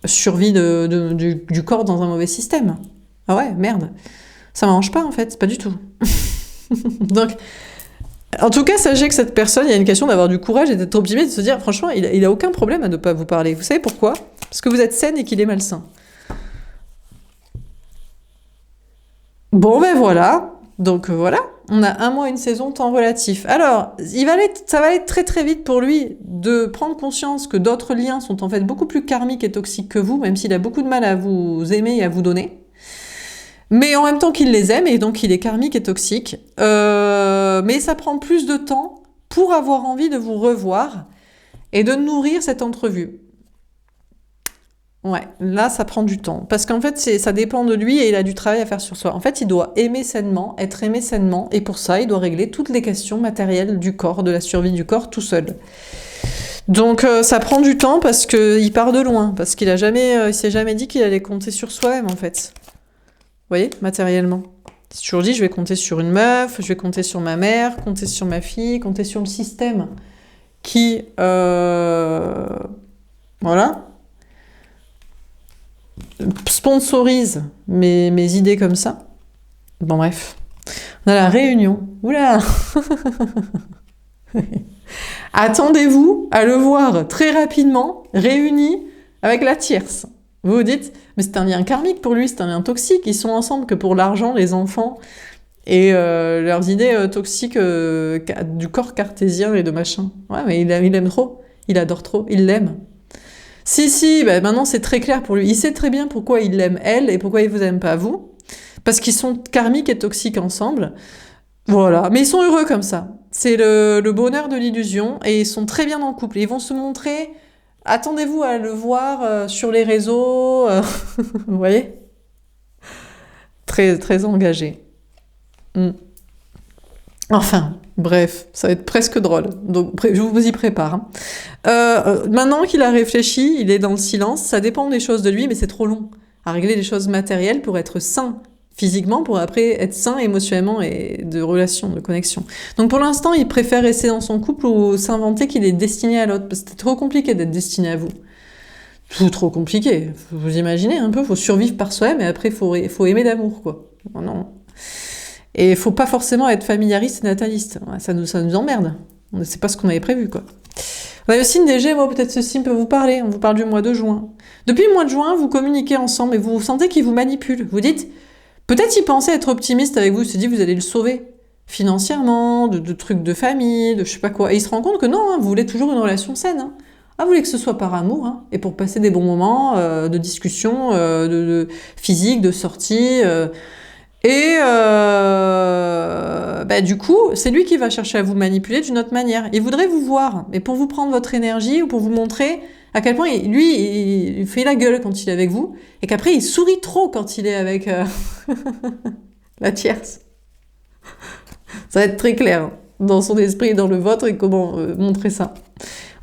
survie du corps dans un mauvais système. » Ah ouais, merde. Ça m'arrange pas, en fait, pas du tout. Donc... En tout cas, sachez que cette personne, il y a une question d'avoir du courage et d'être optimiste, de se dire, franchement, il a aucun problème à ne pas vous parler. Vous savez pourquoi? Parce que vous êtes saine et qu'il est malsain. Bon, ben voilà. Donc voilà, on a un mois, une saison, temps relatif. Alors, ça va aller très très vite pour lui de prendre conscience que d'autres liens sont en fait beaucoup plus karmiques et toxiques que vous, même s'il a beaucoup de mal à vous aimer et à vous donner. Mais en même temps qu'il les aime, et donc il est karmique et toxique. Mais ça prend plus de temps pour avoir envie de vous revoir et de nourrir cette entrevue. Ouais, là ça prend du temps. Parce qu'en fait, ça dépend de lui et il a du travail à faire sur soi. En fait, il doit aimer sainement, être aimé sainement, et pour ça, il doit régler toutes les questions matérielles du corps, de la survie du corps, tout seul. Donc ça prend du temps parce qu'il part de loin, parce il s'est jamais dit qu'il allait compter sur soi-même en fait. Vous voyez, matériellement. C'est toujours dit, je vais compter sur une meuf, je vais compter sur ma mère, compter sur ma fille, compter sur le système qui, voilà, sponsorise mes idées comme ça. Bon, bref. On a la réunion. Oula. Attendez-vous à le voir très rapidement réuni avec la tierce. Vous vous dites, mais c'est un lien karmique pour lui, c'est un lien toxique. Ils sont ensemble que pour l'argent, les enfants et leurs idées toxiques du corps cartésien et de machin. Ouais, mais il aime trop, il adore trop, il l'aime. Si, bah maintenant c'est très clair pour lui. Il sait très bien pourquoi il l'aime elle et pourquoi il vous aime pas vous. Parce qu'ils sont karmiques et toxiques ensemble. Voilà, mais ils sont heureux comme ça. C'est le bonheur de l'illusion et ils sont très bien en couple. Ils vont se montrer, attendez-vous à le voir sur les réseaux, vous voyez, très, très engagé. Enfin, bref, ça va être presque drôle. Donc, je vous y prépare. Maintenant qu'il a réfléchi, il est dans le silence. Ça dépend des choses de lui, mais c'est trop long à régler les choses matérielles pour être sain physiquement, pour après être sain émotionnellement et de relation, de connexion. Donc pour l'instant, il préfère rester dans son couple ou s'inventer qu'il est destiné à l'autre. Parce que c'est trop compliqué d'être destiné à vous. Tout trop compliqué. Vous imaginez un peu, faut survivre par soi-même et après faut aimer d'amour, quoi. Non. Et faut pas forcément être familiariste et nataliste. Ça nous emmerde. C'est pas ce qu'on avait prévu, quoi. On a le signe des Gémeaux, peut-être ce signe peut vous parler. On vous parle du mois de juin. Depuis le mois de juin, vous communiquez ensemble et vous sentez qu'il vous manipule. Vous dites, peut-être il pensait être optimiste avec vous, il se dit vous allez le sauver. Financièrement, de trucs de famille, de je sais pas quoi. Et il se rend compte que non, vous voulez toujours une relation saine. Vous voulez que ce soit par amour, et pour passer des bons moments de discussion, de physique, de sortie. Du coup, c'est lui qui va chercher à vous manipuler d'une autre manière. Il voudrait vous voir, mais pour vous prendre votre énergie ou pour vous montrer à quel point il fait la gueule quand il est avec vous et qu'après il sourit trop quand il est avec la tierce. Ça va être très clair dans son esprit et dans le vôtre et comment montrer ça.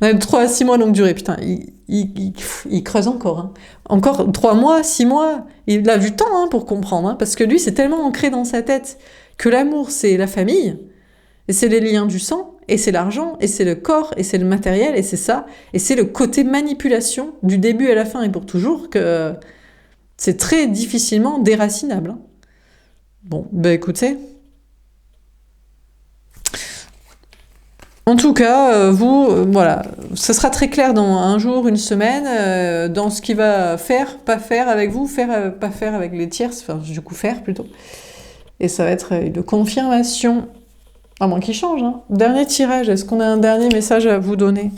On a 3 à 6 mois longue durée. Putain, il creuse encore. Encore 3 mois, 6 mois. Il a du temps pour comprendre. Parce que lui, c'est tellement ancré dans sa tête que l'amour, c'est la famille. Et c'est les liens du sang. Et c'est l'argent. Et c'est le corps. Et c'est le matériel. Et c'est ça. Et c'est le côté manipulation du début à la fin et pour toujours que c'est très difficilement déracinable. Bon, écoutez... En tout cas, voilà, ce sera très clair dans un jour, une semaine, dans ce qu'il va faire, pas faire avec vous, faire, pas faire avec les tierces, enfin, du coup, faire plutôt. Et ça va être une confirmation, à moins qu'il change. Dernier tirage, est-ce qu'on a un dernier message à vous donner?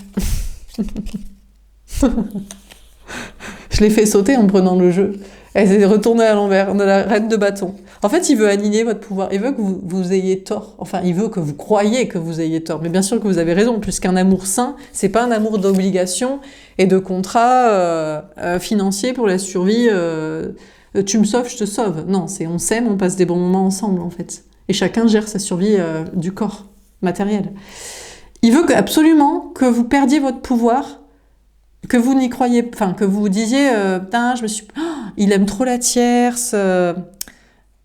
Je l'ai fait sauter en prenant le jeu. Elle s'est retournée à l'envers. On a la reine de bâton. En fait, il veut aligner votre pouvoir. Il veut que vous ayez tort. Enfin, il veut que vous croyiez que vous ayez tort. Mais bien sûr que vous avez raison, puisqu'un amour sain, c'est pas un amour d'obligation et de contrat financier pour la survie. Tu me sauves, je te sauve. Non, c'est on s'aime, on passe des bons moments ensemble, en fait. Et chacun gère sa survie du corps matériel. Il veut absolument que vous perdiez votre pouvoir, que vous n'y croyez, enfin que vous disiez, putain, il aime trop la tierce,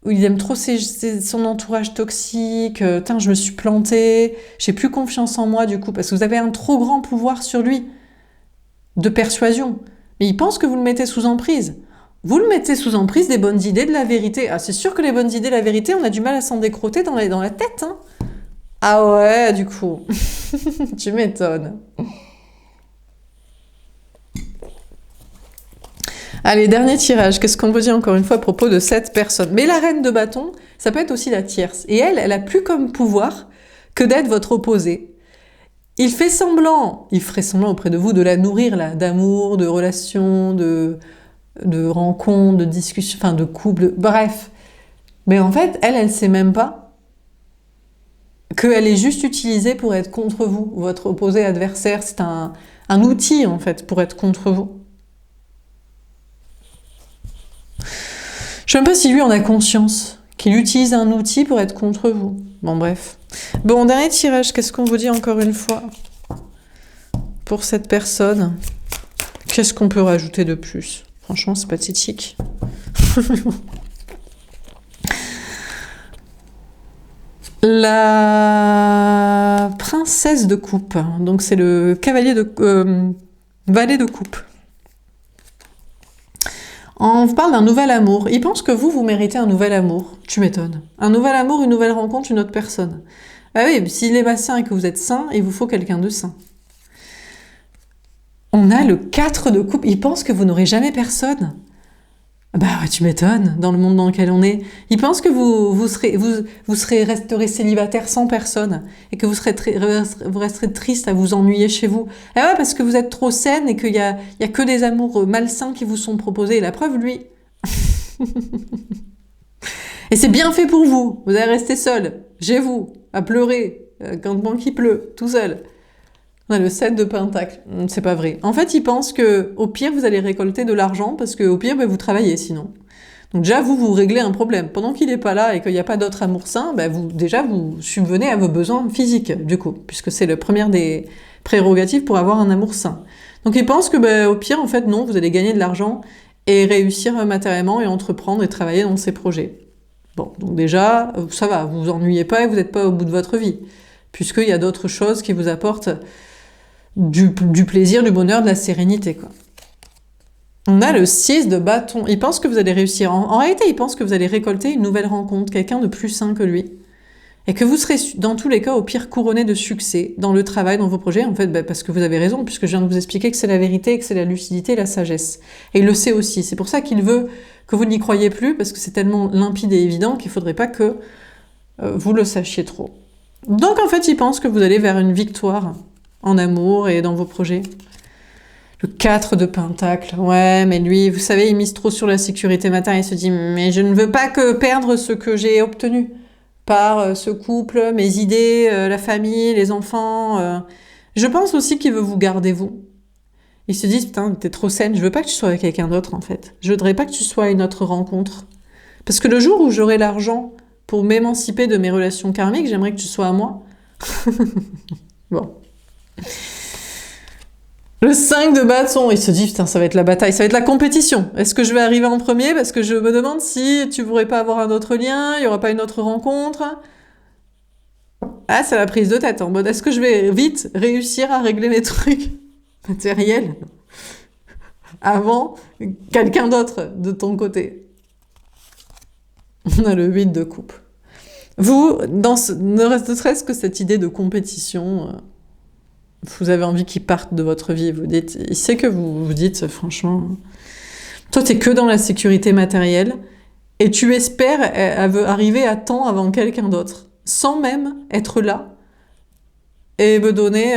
il aime trop son entourage toxique, putain, je me suis plantée, j'ai plus confiance en moi du coup, parce que vous avez un trop grand pouvoir sur lui de persuasion. Mais il pense que vous le mettez sous emprise. Vous le mettez sous emprise des bonnes idées, de la vérité. Ah, c'est sûr que les bonnes idées, la vérité, on a du mal à s'en décroter dans la tête. Ah ouais, du coup, tu m'étonnes. Allez, dernier tirage. Qu'est-ce qu'on vous dit encore une fois à propos de cette personne? Mais la reine de bâton, ça peut être aussi la tierce. Et elle a plus comme pouvoir que d'être votre opposé. Il ferait semblant auprès de vous de la nourrir, là, d'amour, de relations, de rencontres, de discussions, enfin de couple, bref. Mais en fait, elle sait même pas qu'elle est juste utilisée pour être contre vous. Votre opposé adversaire, c'est un outil, en fait, pour être contre vous. Je ne sais même pas si lui en a conscience, qu'il utilise un outil pour être contre vous. Bon, bref. Bon, dernier tirage, qu'est-ce qu'on vous dit encore une fois pour cette personne? Qu'est-ce qu'on peut rajouter de plus? Franchement, c'est pathétique. La princesse de coupe, donc c'est le cavalier de valet de coupe. On vous parle d'un nouvel amour. Il pense que vous méritez un nouvel amour. Tu m'étonnes. Un nouvel amour, une nouvelle rencontre, une autre personne. Ah oui, s'il est pas sain et que vous êtes sain, il vous faut quelqu'un de sain. On a le 4 de coupe. Il pense que vous n'aurez jamais personne. Bah ouais, tu m'étonnes, dans le monde dans lequel on est. Il pense que vous resterez célibataire sans personne et que vous resterez triste à vous ennuyer chez vous. Ah ouais, parce que vous êtes trop saine et qu'il y a que des amours malsains qui vous sont proposés. Et la preuve, lui. Et c'est bien fait pour vous. Vous allez rester seul, chez vous, à pleurer, quand il pleut, tout seul. On a le 7 de pentacle. C'est pas vrai. En fait, il pense que au pire, vous allez récolter de l'argent parce que au pire, vous travaillez sinon. Donc déjà, vous réglez un problème. Pendant qu'il n'est pas là et qu'il n'y a pas d'autre amour sain, vous subvenez à vos besoins physiques, du coup, puisque c'est le premier des prérogatives pour avoir un amour sain. Donc il pense que au pire, en fait, non, vous allez gagner de l'argent et réussir matériellement et entreprendre et travailler dans ses projets. Bon, donc déjà, ça va, vous vous ennuyez pas et vous n'êtes pas au bout de votre vie, puisqu'il y a d'autres choses qui vous apportent du plaisir, du bonheur, de la sérénité, quoi. On a le 6 de bâton. Il pense que vous allez réussir. En réalité, il pense que vous allez récolter une nouvelle rencontre, quelqu'un de plus sain que lui. Et que vous serez, dans tous les cas, au pire, couronné de succès dans le travail, dans vos projets. En fait, parce que vous avez raison, puisque je viens de vous expliquer que c'est la vérité, et que c'est la lucidité et la sagesse. Et il le sait aussi. C'est pour ça qu'il veut que vous n'y croyez plus, parce que c'est tellement limpide et évident qu'il ne faudrait pas que vous le sachiez trop. Donc, en fait, il pense que vous allez vers une victoire en amour et dans vos projets. Le 4 de pentacle. Ouais, mais lui, vous savez, il mise trop sur la sécurité matérielle. Il se dit, mais je ne veux pas que perdre ce que j'ai obtenu par ce couple, mes idées, la famille, les enfants. Je pense aussi qu'il veut vous garder, vous. Il se dit, putain, t'es trop saine, je veux pas que tu sois avec quelqu'un d'autre, en fait. Je voudrais pas que tu sois à une autre rencontre. Parce que le jour où j'aurai l'argent pour m'émanciper de mes relations karmiques, j'aimerais que tu sois à moi. Bon. Le 5 de bâton, il se dit, putain, ça va être la bataille, ça va être la compétition. Est-ce que je vais arriver en premier? Parce que je me demande si tu pourrais pas avoir un autre lien, il y aura pas une autre rencontre. Ah, c'est la prise de tête, en mode, est-ce que je vais vite réussir à régler mes trucs matériels avant quelqu'un d'autre de ton côté? On a le 8 de coupe. Vous, ne serait-ce que cette idée de compétition, vous avez envie qu'il parte de votre vie. Vous dites, il sait que vous dites, franchement, toi, t'es que dans la sécurité matérielle et tu espères arriver à temps avant quelqu'un d'autre, sans même être là et me donner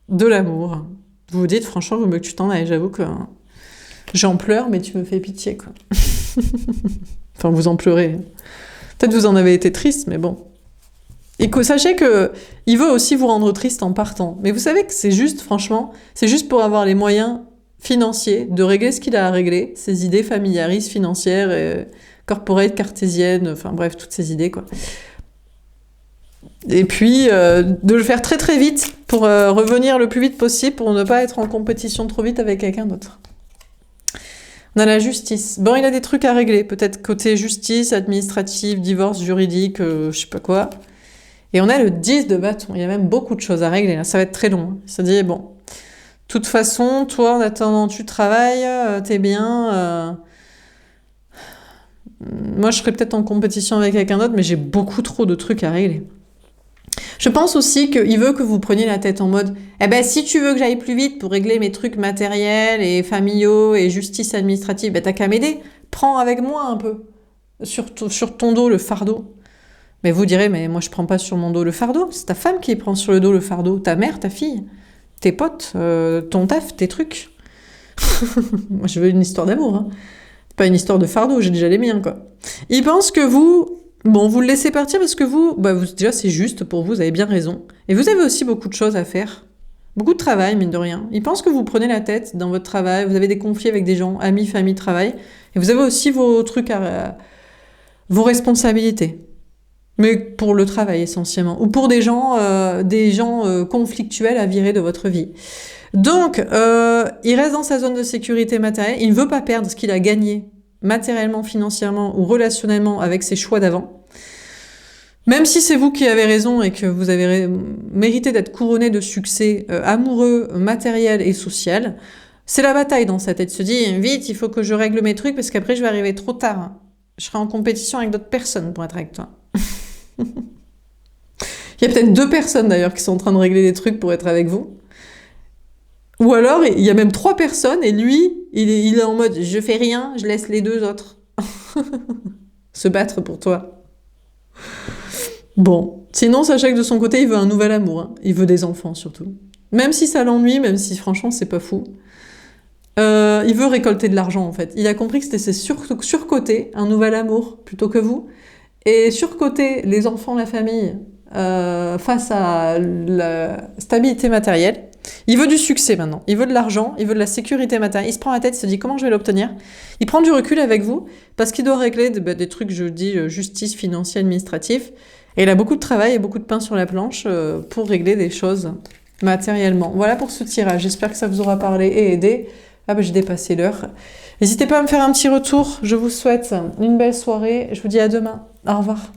de l'amour. Vous vous dites, franchement, vaut mieux que tu t'en ailles. J'avoue que j'en pleure, mais tu me fais pitié, quoi. Enfin, vous en pleurez. Peut-être vous en avez été triste, mais bon. Et que sachez que il veut aussi vous rendre triste en partant. Mais vous savez que c'est juste, franchement, c'est juste pour avoir les moyens financiers de régler ce qu'il a à régler, ses idées familiaristes, financières, et corporate, cartésiennes, enfin bref, toutes ces idées, quoi. Et puis, de le faire très très vite pour revenir le plus vite possible pour ne pas être en compétition trop vite avec quelqu'un d'autre. On a la justice. Bon, il a des trucs à régler, peut-être côté justice, administrative, divorce, juridique, je sais pas quoi. Et on a le 10 de bâton. Il y a même beaucoup de choses à régler, là. Ça va être très long. Il se dit, bon, de toute façon, toi, en attendant, tu travailles, t'es bien. Moi, je serais peut-être en compétition avec quelqu'un d'autre, mais j'ai beaucoup trop de trucs à régler. Je pense aussi qu'il veut que vous preniez la tête en mode « Eh ben, si tu veux que j'aille plus vite pour régler mes trucs matériels et familiaux et justice administrative, ben t'as qu'à m'aider. Prends avec moi un peu sur ton dos le fardeau. » Mais vous direz « Mais moi, je prends pas sur mon dos le fardeau. C'est ta femme qui prend sur le dos le fardeau. Ta mère, ta fille, tes potes, ton taf, tes trucs. » Moi, je veux une histoire d'amour. Hein. Pas une histoire de fardeau, j'ai déjà les miens, quoi. Il pense que vous le laissez partir parce que vous, déjà, c'est juste pour vous, vous avez bien raison. Et vous avez aussi beaucoup de choses à faire. Beaucoup de travail, mine de rien. Il pense que vous prenez la tête dans votre travail, vous avez des conflits avec des gens, amis, famille, travail. Et vous avez aussi vos trucs vos responsabilités. Mais pour le travail, essentiellement. Ou pour des gens conflictuels à virer de votre vie. Donc, il reste dans sa zone de sécurité matérielle. Il ne veut pas perdre ce qu'il a gagné matériellement, financièrement ou relationnellement avec ses choix d'avant. Même si c'est vous qui avez raison et que vous avez mérité d'être couronné de succès amoureux, matériel et social, c'est la bataille dans sa tête. Il se dit, vite, il faut que je règle mes trucs parce qu'après je vais arriver trop tard. Je serai en compétition avec d'autres personnes pour être avec toi. Il y a peut-être 2 personnes d'ailleurs qui sont en train de régler des trucs pour être avec vous. Ou alors, il y a même 3 personnes et lui, il est en mode je fais rien, je laisse les 2 autres se battre pour toi. Bon, sinon, sachez que de son côté, il veut un nouvel amour. Hein. Il veut des enfants surtout. Même si ça l'ennuie, même si franchement, c'est pas fou. Il veut récolter de l'argent en fait. Il a compris que c'était surcoté, un nouvel amour plutôt que vous. Et surcoté les enfants, la famille, face à la stabilité matérielle. Il veut du succès maintenant, il veut de l'argent, il veut de la sécurité matérielle. Il se prend la tête, il se dit comment je vais l'obtenir. Il prend du recul avec vous parce qu'il doit régler des trucs, je dis, justice financière, administratif. Et il a beaucoup de travail et beaucoup de pain sur la planche pour régler des choses matériellement. Voilà pour ce tirage, j'espère que ça vous aura parlé et aidé. Ah ben j'ai dépassé l'heure. N'hésitez pas à me faire un petit retour, je vous souhaite une belle soirée, je vous dis à demain. Au revoir.